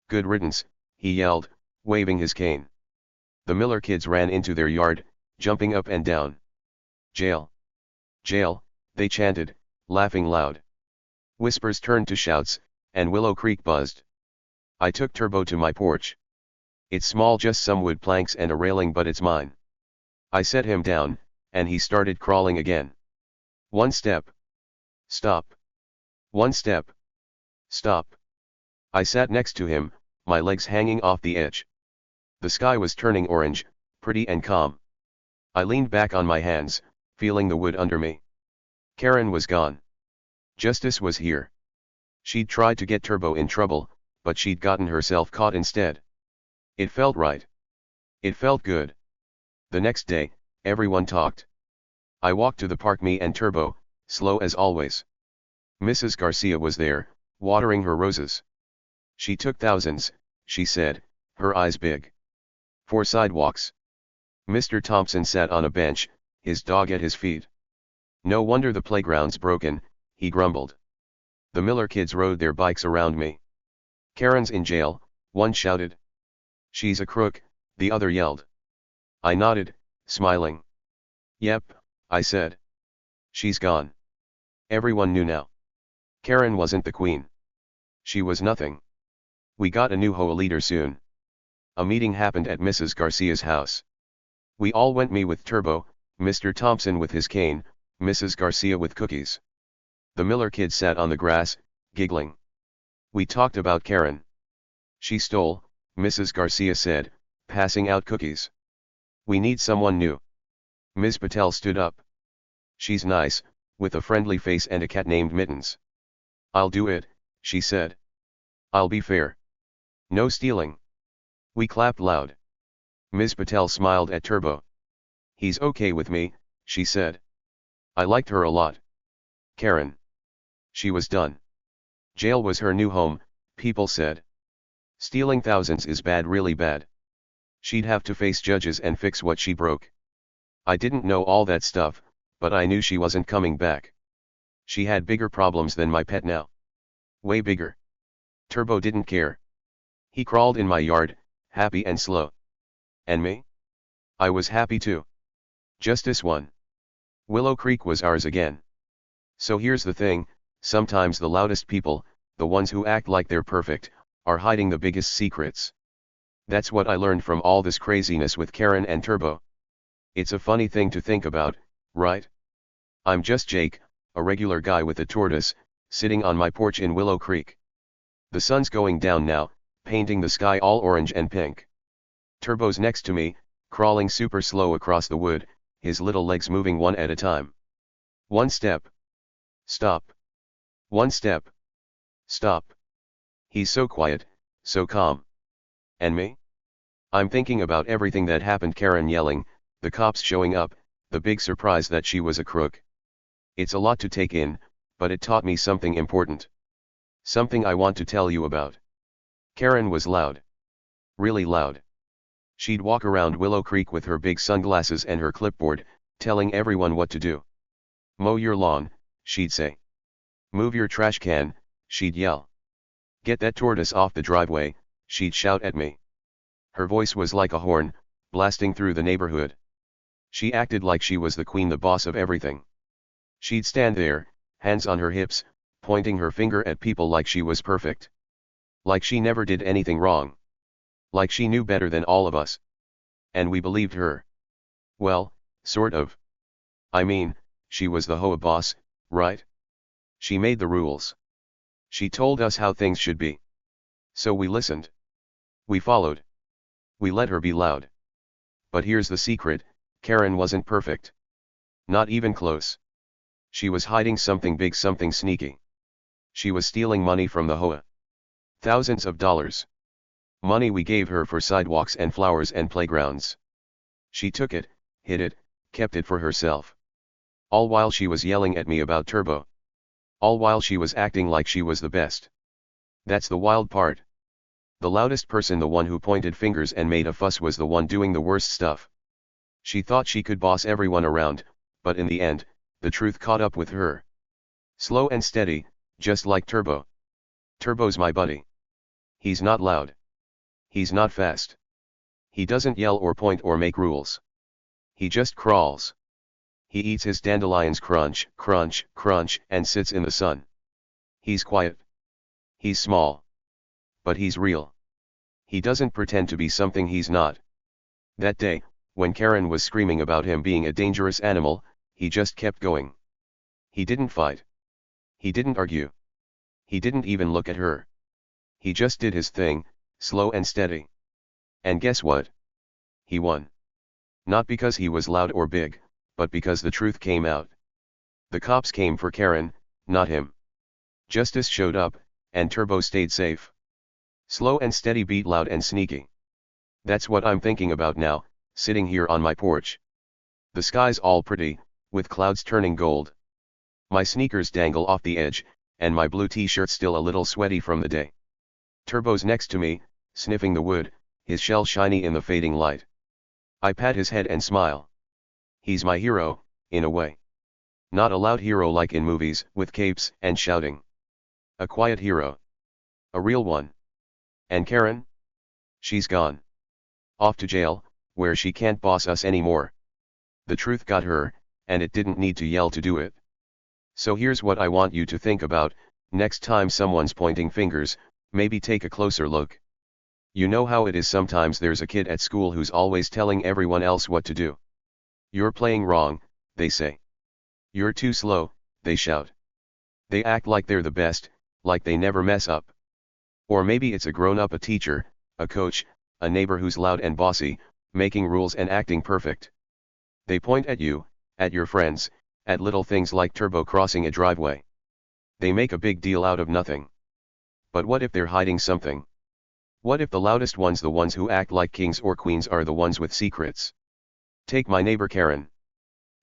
"Good riddance," he yelled, waving his cane. The Miller kids ran into their yard, jumping up and down. "Jail! Jail!" they chanted, laughing loud. Whispers turned to shouts, and Willow Creek buzzed. I took Turbo to my porch. "It's small, just some wood planks and a railing, but it's mine." I set him down, and he started crawling again. "One step. Stop. One step. Stop." I sat next to him, my legs hanging off the edge. The sky was turning orange, pretty and calm. I leaned back on my hands, feeling the wood under me. Karen was gone. Justice was here. She'd tried to get Turbo in trouble, but she'd gotten herself caught instead. It felt right. It felt good. The next day, everyone talked. I walked to the park, me and Turbo, slow as always. Mrs. Garcia was there, watering her roses. "She took thousands," she said, her eyes big. "4 sidewalks." Mr. Thompson sat on a bench, his dog at his feet. "No wonder the playground's broken," he grumbled. The Miller kids rode their bikes around me. "Karen's in jail," one shouted. "She's a crook," the other yelled. I nodded, smiling. "Yep," I said. "She's gone." Everyone knew now. Karen wasn't the queen. She was nothing. We got a new HOA leader soon. A meeting happened at Mrs. Garcia's house. We all went, me with Turbo, Mr. Thompson with his cane, Mrs. Garcia with cookies. The Miller kids sat on the grass, giggling. We talked about Karen. She stole, Mrs. Garcia said, passing out cookies. We need someone new. Ms. Patel stood up. She's nice, with a friendly face and a cat named Mittens. I'll do it, she said. I'll be fair. No stealing. We clapped loud. Ms. Patel smiled at Turbo. He's okay with me, she said. I liked her a lot. Karen. She was done. Jail was her new home, people said. Stealing thousands is bad, really bad. She'd have to face judges and fix what she broke. I didn't know all that stuff, but I knew she wasn't coming back. She had bigger problems than my pet now. Way bigger. Turbo didn't care. He crawled in my yard, happy and slow. And me? I was happy too. Justice won. Willow Creek was ours again. So here's the thing, sometimes the loudest people, the ones who act like they're perfect, are hiding the biggest secrets. That's what I learned from all this craziness with Karen and Turbo. It's a funny thing to think about, right? I'm just Jake, a regular guy with a tortoise, sitting on my porch in Willow Creek. The sun's going down now, painting the sky all orange and pink. Turbo's next to me, crawling super slow across the wood, his little legs moving one at a time. One step. Stop. One step. Stop. He's so quiet, so calm. And me? I'm thinking about everything that happened, Karen yelling, the cops showing up, the big surprise that she was a crook. It's a lot to take in, but it taught me something important. Something I want to tell you about. Karen was loud. Really loud. She'd walk around Willow Creek with her big sunglasses and her clipboard, telling everyone what to do. Mow your lawn, she'd say. Move your trash can, she'd yell. Get that tortoise off the driveway, she'd shout at me. Her voice was like a horn, blasting through the neighborhood. She acted like she was the queen, the boss of everything. She'd stand there, hands on her hips, pointing her finger at people like she was perfect. Like she never did anything wrong. Like she knew better than all of us. And we believed her. Well, sort of. I mean, she was the HOA boss, right? She made the rules. She told us how things should be. So we listened. We followed. We let her be loud. But here's the secret, Karen wasn't perfect. Not even close. She was hiding something big, something sneaky. She was stealing money from the HOA. Thousands of dollars. Money we gave her for sidewalks and flowers and playgrounds. She took it, hid it, kept it for herself. All while she was yelling at me about Turbo. All while she was acting like she was the best. That's the wild part. The loudest person, the one who pointed fingers and made a fuss, was the one doing the worst stuff. She thought she could boss everyone around, but in the end, the truth caught up with her. Slow and steady, just like Turbo. Turbo's my buddy. He's not loud. He's not fast. He doesn't yell or point or make rules. He just crawls. He eats his dandelions crunch, crunch, crunch, and sits in the sun. He's quiet. He's small. But he's real. He doesn't pretend to be something he's not. That day, when Karen was screaming about him being a dangerous animal, he just kept going. He didn't fight. He didn't argue. He didn't even look at her. He just did his thing, slow and steady. And guess what? He won. Not because he was loud or big, but because the truth came out. The cops came for Karen, not him. Justice showed up, and Turbo stayed safe. Slow and steady beat loud and sneaky. That's what I'm thinking about now, sitting here on my porch. The sky's all pretty, with clouds turning gold. My sneakers dangle off the edge, and my blue t-shirt still a little sweaty from the day. Turbo's next to me, sniffing the wood, his shell shiny in the fading light. I pat his head and smile. He's my hero, in a way. Not a loud hero like in movies, with capes and shouting. A quiet hero. A real one. And Karen? She's gone. Off to jail, where she can't boss us anymore. The truth got her, and it didn't need to yell to do it. So here's what I want you to think about, next time someone's pointing fingers, maybe take a closer look. You know how it is, sometimes there's a kid at school who's always telling everyone else what to do. You're playing wrong, they say. You're too slow, they shout. They act like they're the best, like they never mess up. Or maybe it's a grown-up, a teacher, a coach, a neighbor who's loud and bossy, making rules and acting perfect. They point at you, at your friends, at little things like Turbo crossing a driveway. They make a big deal out of nothing. But what if they're hiding something? What if the loudest ones, the ones who act like kings or queens, are the ones with secrets? Take my neighbor Karen.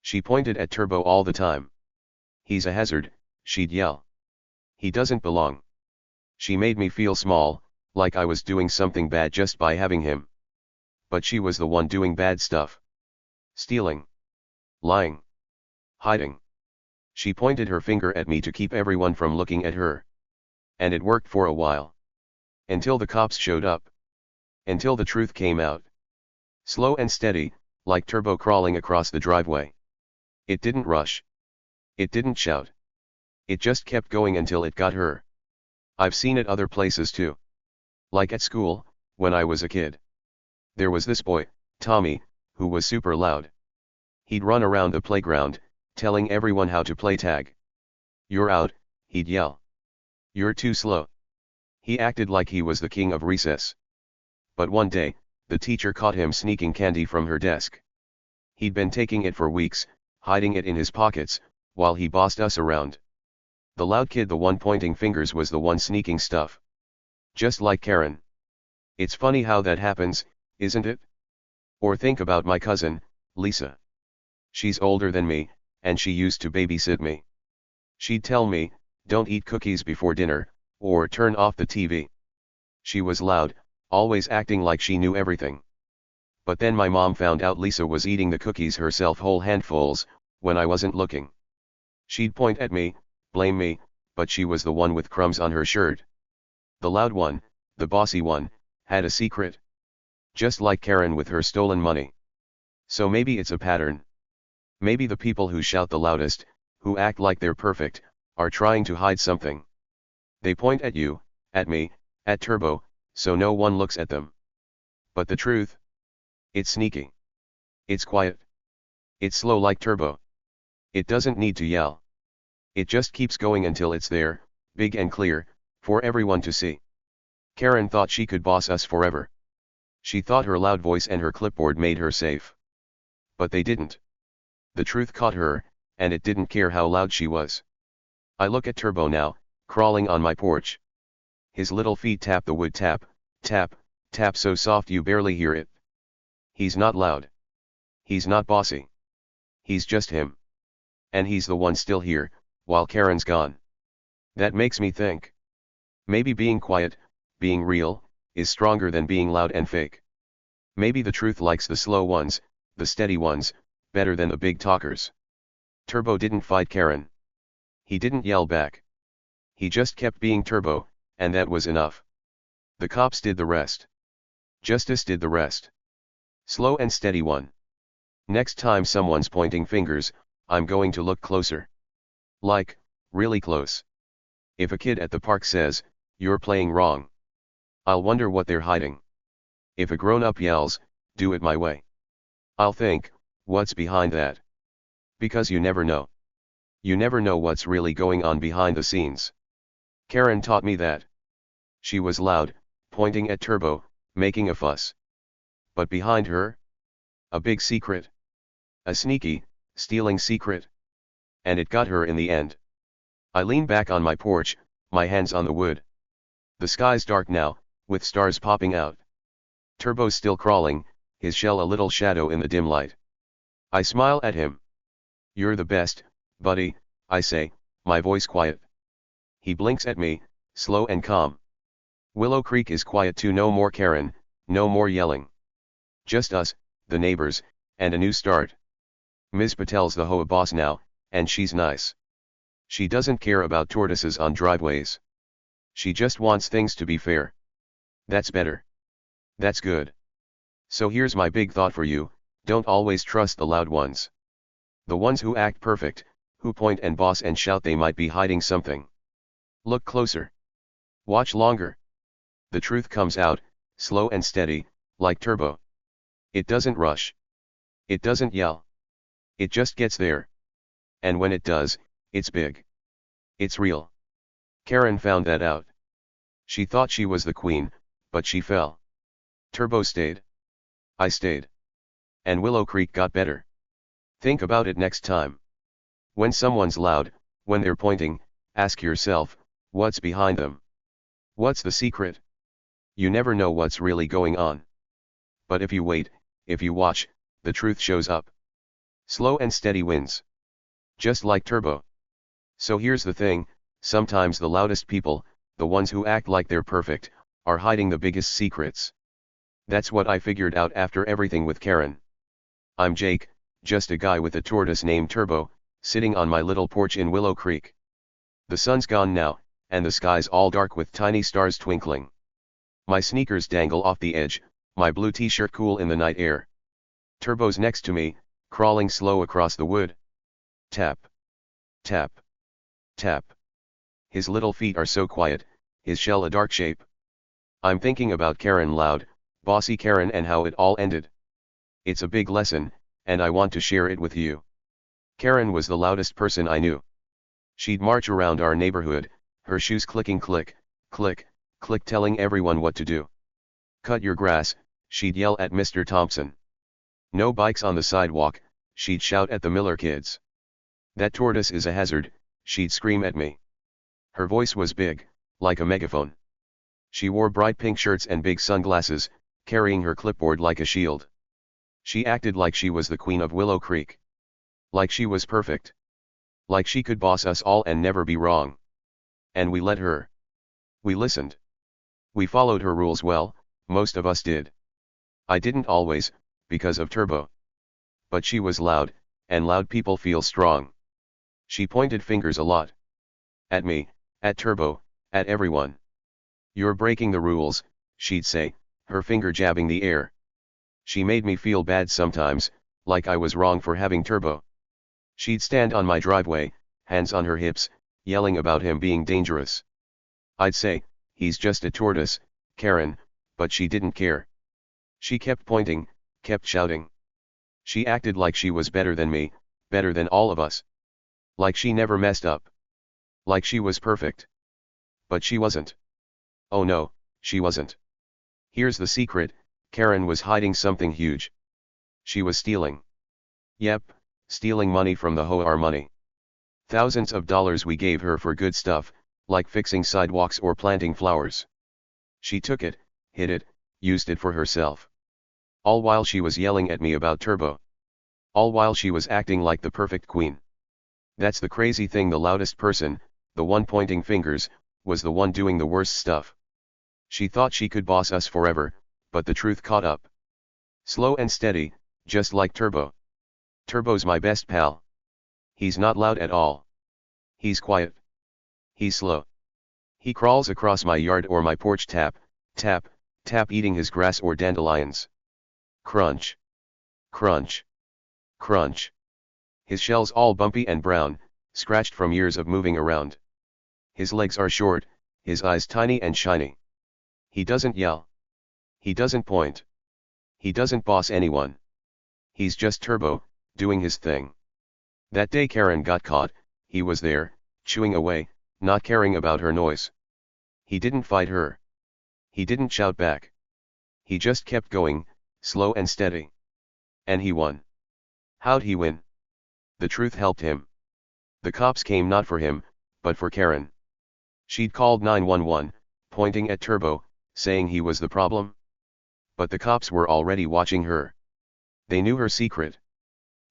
She pointed at Turbo all the time. He's a hazard, she'd yell. He doesn't belong. She made me feel small, like I was doing something bad just by having him. But she was the one doing bad stuff. Stealing. Lying. Hiding. She pointed her finger at me to keep everyone from looking at her. And it worked for a while. Until the cops showed up. Until the truth came out. Slow and steady, like Turbo crawling across the driveway. It didn't rush. It didn't shout. It just kept going until it got her. I've seen it other places too. Like at school, when I was a kid. There was this boy, Tommy, who was super loud. He'd run around the playground, telling everyone how to play tag. "You're out," he'd yell. "You're too slow." He acted like he was the king of recess. But one day, the teacher caught him sneaking candy from her desk. He'd been taking it for weeks, hiding it in his pockets, while he bossed us around. The loud kid, the one pointing fingers, was the one sneaking stuff. Just like Karen. It's funny how that happens, isn't it? Or think about my cousin, Lisa. She's older than me, and she used to babysit me. She'd tell me, "Don't eat cookies before dinner," or "Turn off the TV." She was loud, always acting like she knew everything. But then my mom found out Lisa was eating the cookies herself, whole handfuls, when I wasn't looking. She'd point at me, blame me, but she was the one with crumbs on her shirt. The loud one, the bossy one, had a secret. Just like Karen with her stolen money. So maybe it's a pattern. Maybe the people who shout the loudest, who act like they're perfect, are trying to hide something. They point at you, at me, at Turbo, so no one looks at them. But the truth? It's sneaky. It's quiet. It's slow like Turbo. It doesn't need to yell. It just keeps going until it's there, big and clear, for everyone to see. Karen thought she could boss us forever. She thought her loud voice and her clipboard made her safe. But they didn't. The truth caught her, and it didn't care how loud she was. I look at Turbo now, crawling on my porch. His little feet tap the wood, tap, tap, tap, so soft you barely hear it. He's not loud. He's not bossy. He's just him. And he's the one still here, while Karen's gone. That makes me think. Maybe being quiet, being real, is stronger than being loud and fake. Maybe the truth likes the slow ones, the steady ones, better than the big talkers. Turbo didn't fight Karen. He didn't yell back. He just kept being Turbo, and that was enough. The cops did the rest. Justice did the rest. Slow and steady one. Next time someone's pointing fingers, I'm going to look closer. Like, really close. If a kid at the park says, "You're playing wrong," I'll wonder what they're hiding. If a grown-up yells, "Do it my way," I'll think, what's behind that? Because you never know. You never know what's really going on behind the scenes. Karen taught me that. She was loud, pointing at Turbo, making a fuss. But behind her? A big secret. A sneaky, stealing secret. And it got her in the end. I lean back on my porch, my hands on the wood. The sky's dark now, with stars popping out. Turbo's still crawling, his shell a little shadow in the dim light. I smile at him. "You're the best, buddy," I say, my voice quiet. He blinks at me, slow and calm. Willow Creek is quiet too. No more Karen, no more yelling. Just us, the neighbors, and a new start. Ms. Patel's the HOA boss now, and she's nice. She doesn't care about tortoises on driveways. She just wants things to be fair. That's better. That's good. So here's my big thought for you: don't always trust the loud ones. The ones who act perfect, who point and boss and shout, they might be hiding something. Look closer. Watch longer. The truth comes out, slow and steady, like Turbo. It doesn't rush. It doesn't yell. It just gets there. And when it does, it's big. It's real. Karen found that out. She thought she was the queen, but she fell. Turbo stayed. I stayed. And Willow Creek got better. Think about it next time. When someone's loud, when they're pointing, ask yourself, what's behind them? What's the secret? You never know what's really going on. But if you wait, if you watch, the truth shows up. Slow and steady wins. Just like Turbo. So here's the thing, sometimes the loudest people, the ones who act like they're perfect, are hiding the biggest secrets. That's what I figured out after everything with Karen. I'm Jake, just a guy with a tortoise named Turbo, sitting on my little porch in Willow Creek. The sun's gone now, and the sky's all dark with tiny stars twinkling. My sneakers dangle off the edge, my blue t-shirt cool in the night air. Turbo's next to me, crawling slow across the wood. Tap. Tap. Tap. His little feet are so quiet, his shell a dark shape. I'm thinking about Karen loud, bossy Karen and how it all ended. It's a big lesson, and I want to share it with you. Karen was the loudest person I knew. She'd march around our neighborhood, her shoes clicking click, click, click telling everyone what to do. Cut your grass, she'd yell at Mr. Thompson. No bikes on the sidewalk, she'd shout at the Miller kids. That tortoise is a hazard, she'd scream at me. Her voice was big, like a megaphone. She wore bright pink shirts and big sunglasses, carrying her clipboard like a shield. She acted like she was the queen of Willow Creek. Like she was perfect. Like she could boss us all and never be wrong. And we let her. We listened. We followed her rules well, most of us did. I didn't always, because of Turbo. But she was loud, and loud people feel strong. She pointed fingers a lot. At me, at Turbo, at everyone. You're breaking the rules, she'd say, her finger jabbing the air. She made me feel bad sometimes, like I was wrong for having Turbo. She'd stand on my driveway, hands on her hips, yelling about him being dangerous. I'd say, he's just a tortoise, Karen, but she didn't care. She kept pointing, kept shouting. She acted like she was better than me, better than all of us. Like she never messed up. Like she was perfect. But she wasn't. Oh no, she wasn't. Here's the secret, Karen was hiding something huge. She was stealing. Yep, stealing money from the HOA money. Thousands of dollars we gave her for good stuff, like fixing sidewalks or planting flowers. She took it, hid it, used it for herself. All while she was yelling at me about Turbo. All while she was acting like the perfect queen. That's the crazy thing, the loudest person, the one pointing fingers, was the one doing the worst stuff. She thought she could boss us forever, but the truth caught up. Slow and steady, just like Turbo. Turbo's my best pal. He's not loud at all. He's quiet. He's slow. He crawls across my yard or my porch, tap, tap, tap, eating his grass or dandelions. Crunch. Crunch. Crunch. His shell's all bumpy and brown, scratched from years of moving around. His legs are short, his eyes tiny and shiny. He doesn't yell. He doesn't point. He doesn't boss anyone. He's just Turbo, doing his thing. That day Karen got caught, he was there, chewing away, not caring about her noise. He didn't fight her. He didn't shout back. He just kept going, slow and steady. And he won. How'd he win? The truth helped him. The cops came not for him, but for Karen. She'd called 911, pointing at Turbo, saying he was the problem. But the cops were already watching her. They knew her secret.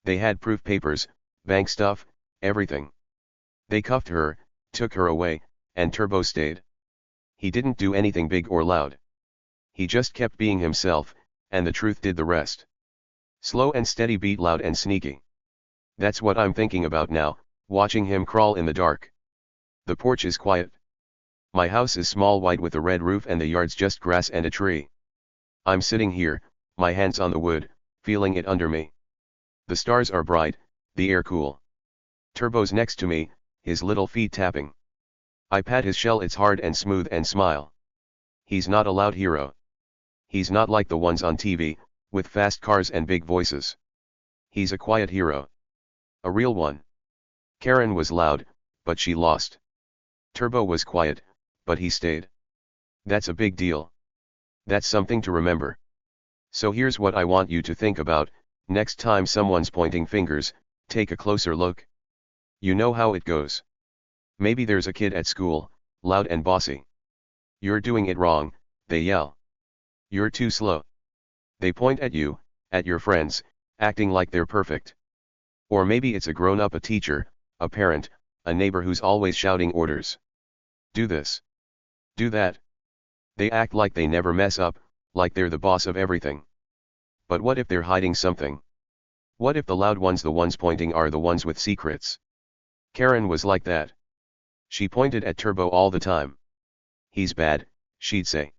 They had proof papers, bank stuff, everything. They cuffed her, took her away, and Turbo stayed. He didn't do anything big or loud. He just kept being himself, and the truth did the rest. Slow and steady beat loud and sneaky. That's what I'm thinking about now, watching him crawl in the dark. The porch is quiet. My house is small, white with a red roof, and the yard's just grass and a tree. I'm sitting here, my hands on the wood, feeling it under me. The stars are bright, the air cool. Turbo's next to me, his little feet tapping. I pat his shell, it's hard and smooth, and smile. He's not a loud hero. He's not like the ones on TV, with fast cars and big voices. He's a quiet hero. A real one. Karen was loud, but she lost. Turbo was quiet, but he stayed. That's a big deal. That's something to remember. So here's what I want you to think about: next time someone's pointing fingers, take a closer look. You know how it goes. Maybe there's a kid at school, loud and bossy. You're doing it wrong, they yell. You're too slow. They point at you, at your friends, acting like they're perfect. Or maybe it's a grown-up, a teacher, a parent, a neighbor who's always shouting orders. Do this. Do that. They act like they never mess up, like they're the boss of everything. But what if they're hiding something? What if the loud ones, the ones pointing, are the ones with secrets? Karen was like that. She pointed at Turbo all the time. He's bad, she'd say.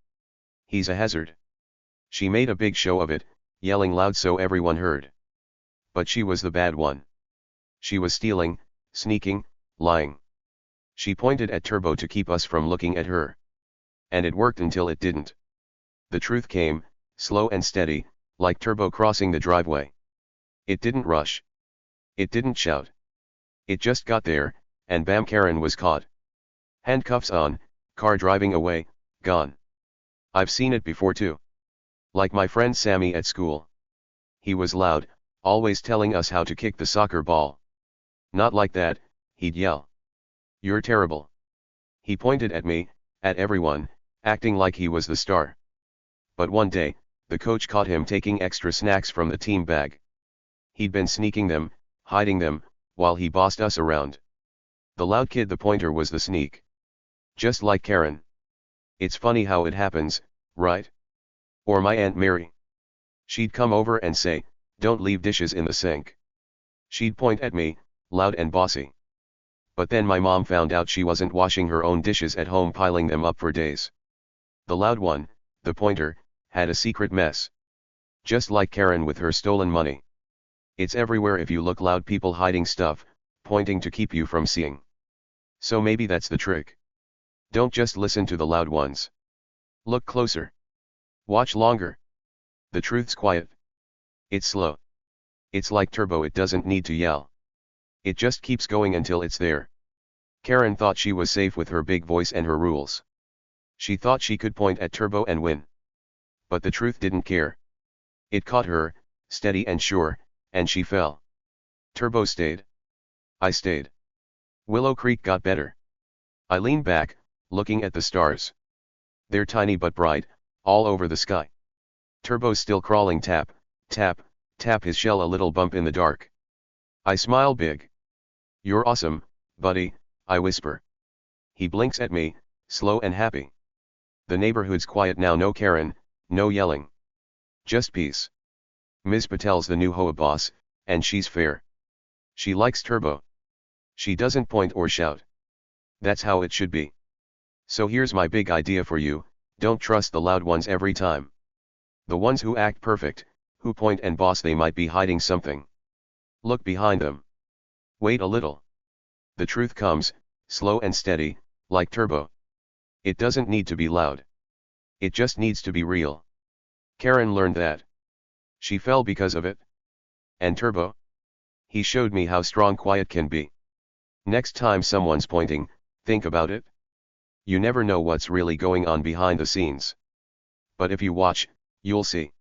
He's a hazard. She made a big show of it, yelling loud so everyone heard. But she was the bad one. She was stealing, sneaking, lying. She pointed at Turbo to keep us from looking at her. And it worked until it didn't. The truth came, slow and steady, like Turbo crossing the driveway. It didn't rush. It didn't shout. It just got there, and bam, Karen was caught. Handcuffs on, car driving away, gone. I've seen it before too. Like my friend Sammy at school. He was loud, always telling us how to kick the soccer ball. Not like that, he'd yell. You're terrible. He pointed at me, at everyone, acting like he was the star. But one day, the coach caught him taking extra snacks from the team bag. He'd been sneaking them, hiding them, while he bossed us around. The loud kid, the pointer, was the sneak. Just like Karen. It's funny how it happens, right? Or my Aunt Mary. She'd come over and say, "Don't leave dishes in the sink." She'd point at me, loud and bossy. But then my mom found out she wasn't washing her own dishes at home, piling them up for days. The loud one, the pointer, had a secret mess. Just like Karen with her stolen money. It's everywhere if you look: loud people hiding stuff, pointing to keep you from seeing. So maybe that's the trick. Don't just listen to the loud ones. Look closer. Watch longer. The truth's quiet. It's slow. It's like Turbo, it doesn't need to yell. It just keeps going until it's there. Karen thought she was safe with her big voice and her rules. She thought she could point at Turbo and win. But the truth didn't care. It caught her, steady and sure, and she fell. Turbo stayed. I stayed. Willow Creek got better. I leaned back, looking at the stars. They're tiny but bright, all over the sky. Turbo's still crawling, tap, tap, tap his shell, a little bump in the dark. I smile big. You're awesome, buddy, I whisper. He blinks at me, slow and happy. The neighborhood's quiet now, no Karen, no yelling. Just peace. Ms. Patel's the new HOA boss, and she's fair. She likes Turbo. She doesn't point or shout. That's how it should be. So here's my big idea for you: don't trust the loud ones every time. The ones who act perfect, who point and boss, they might be hiding something. Look behind them. Wait a little. The truth comes, slow and steady, like Turbo. It doesn't need to be loud. It just needs to be real. Karen learned that. She fell because of it. And Turbo? He showed me how strong quiet can be. Next time someone's pointing, think about it. You never know what's really going on behind the scenes. But if you watch, you'll see.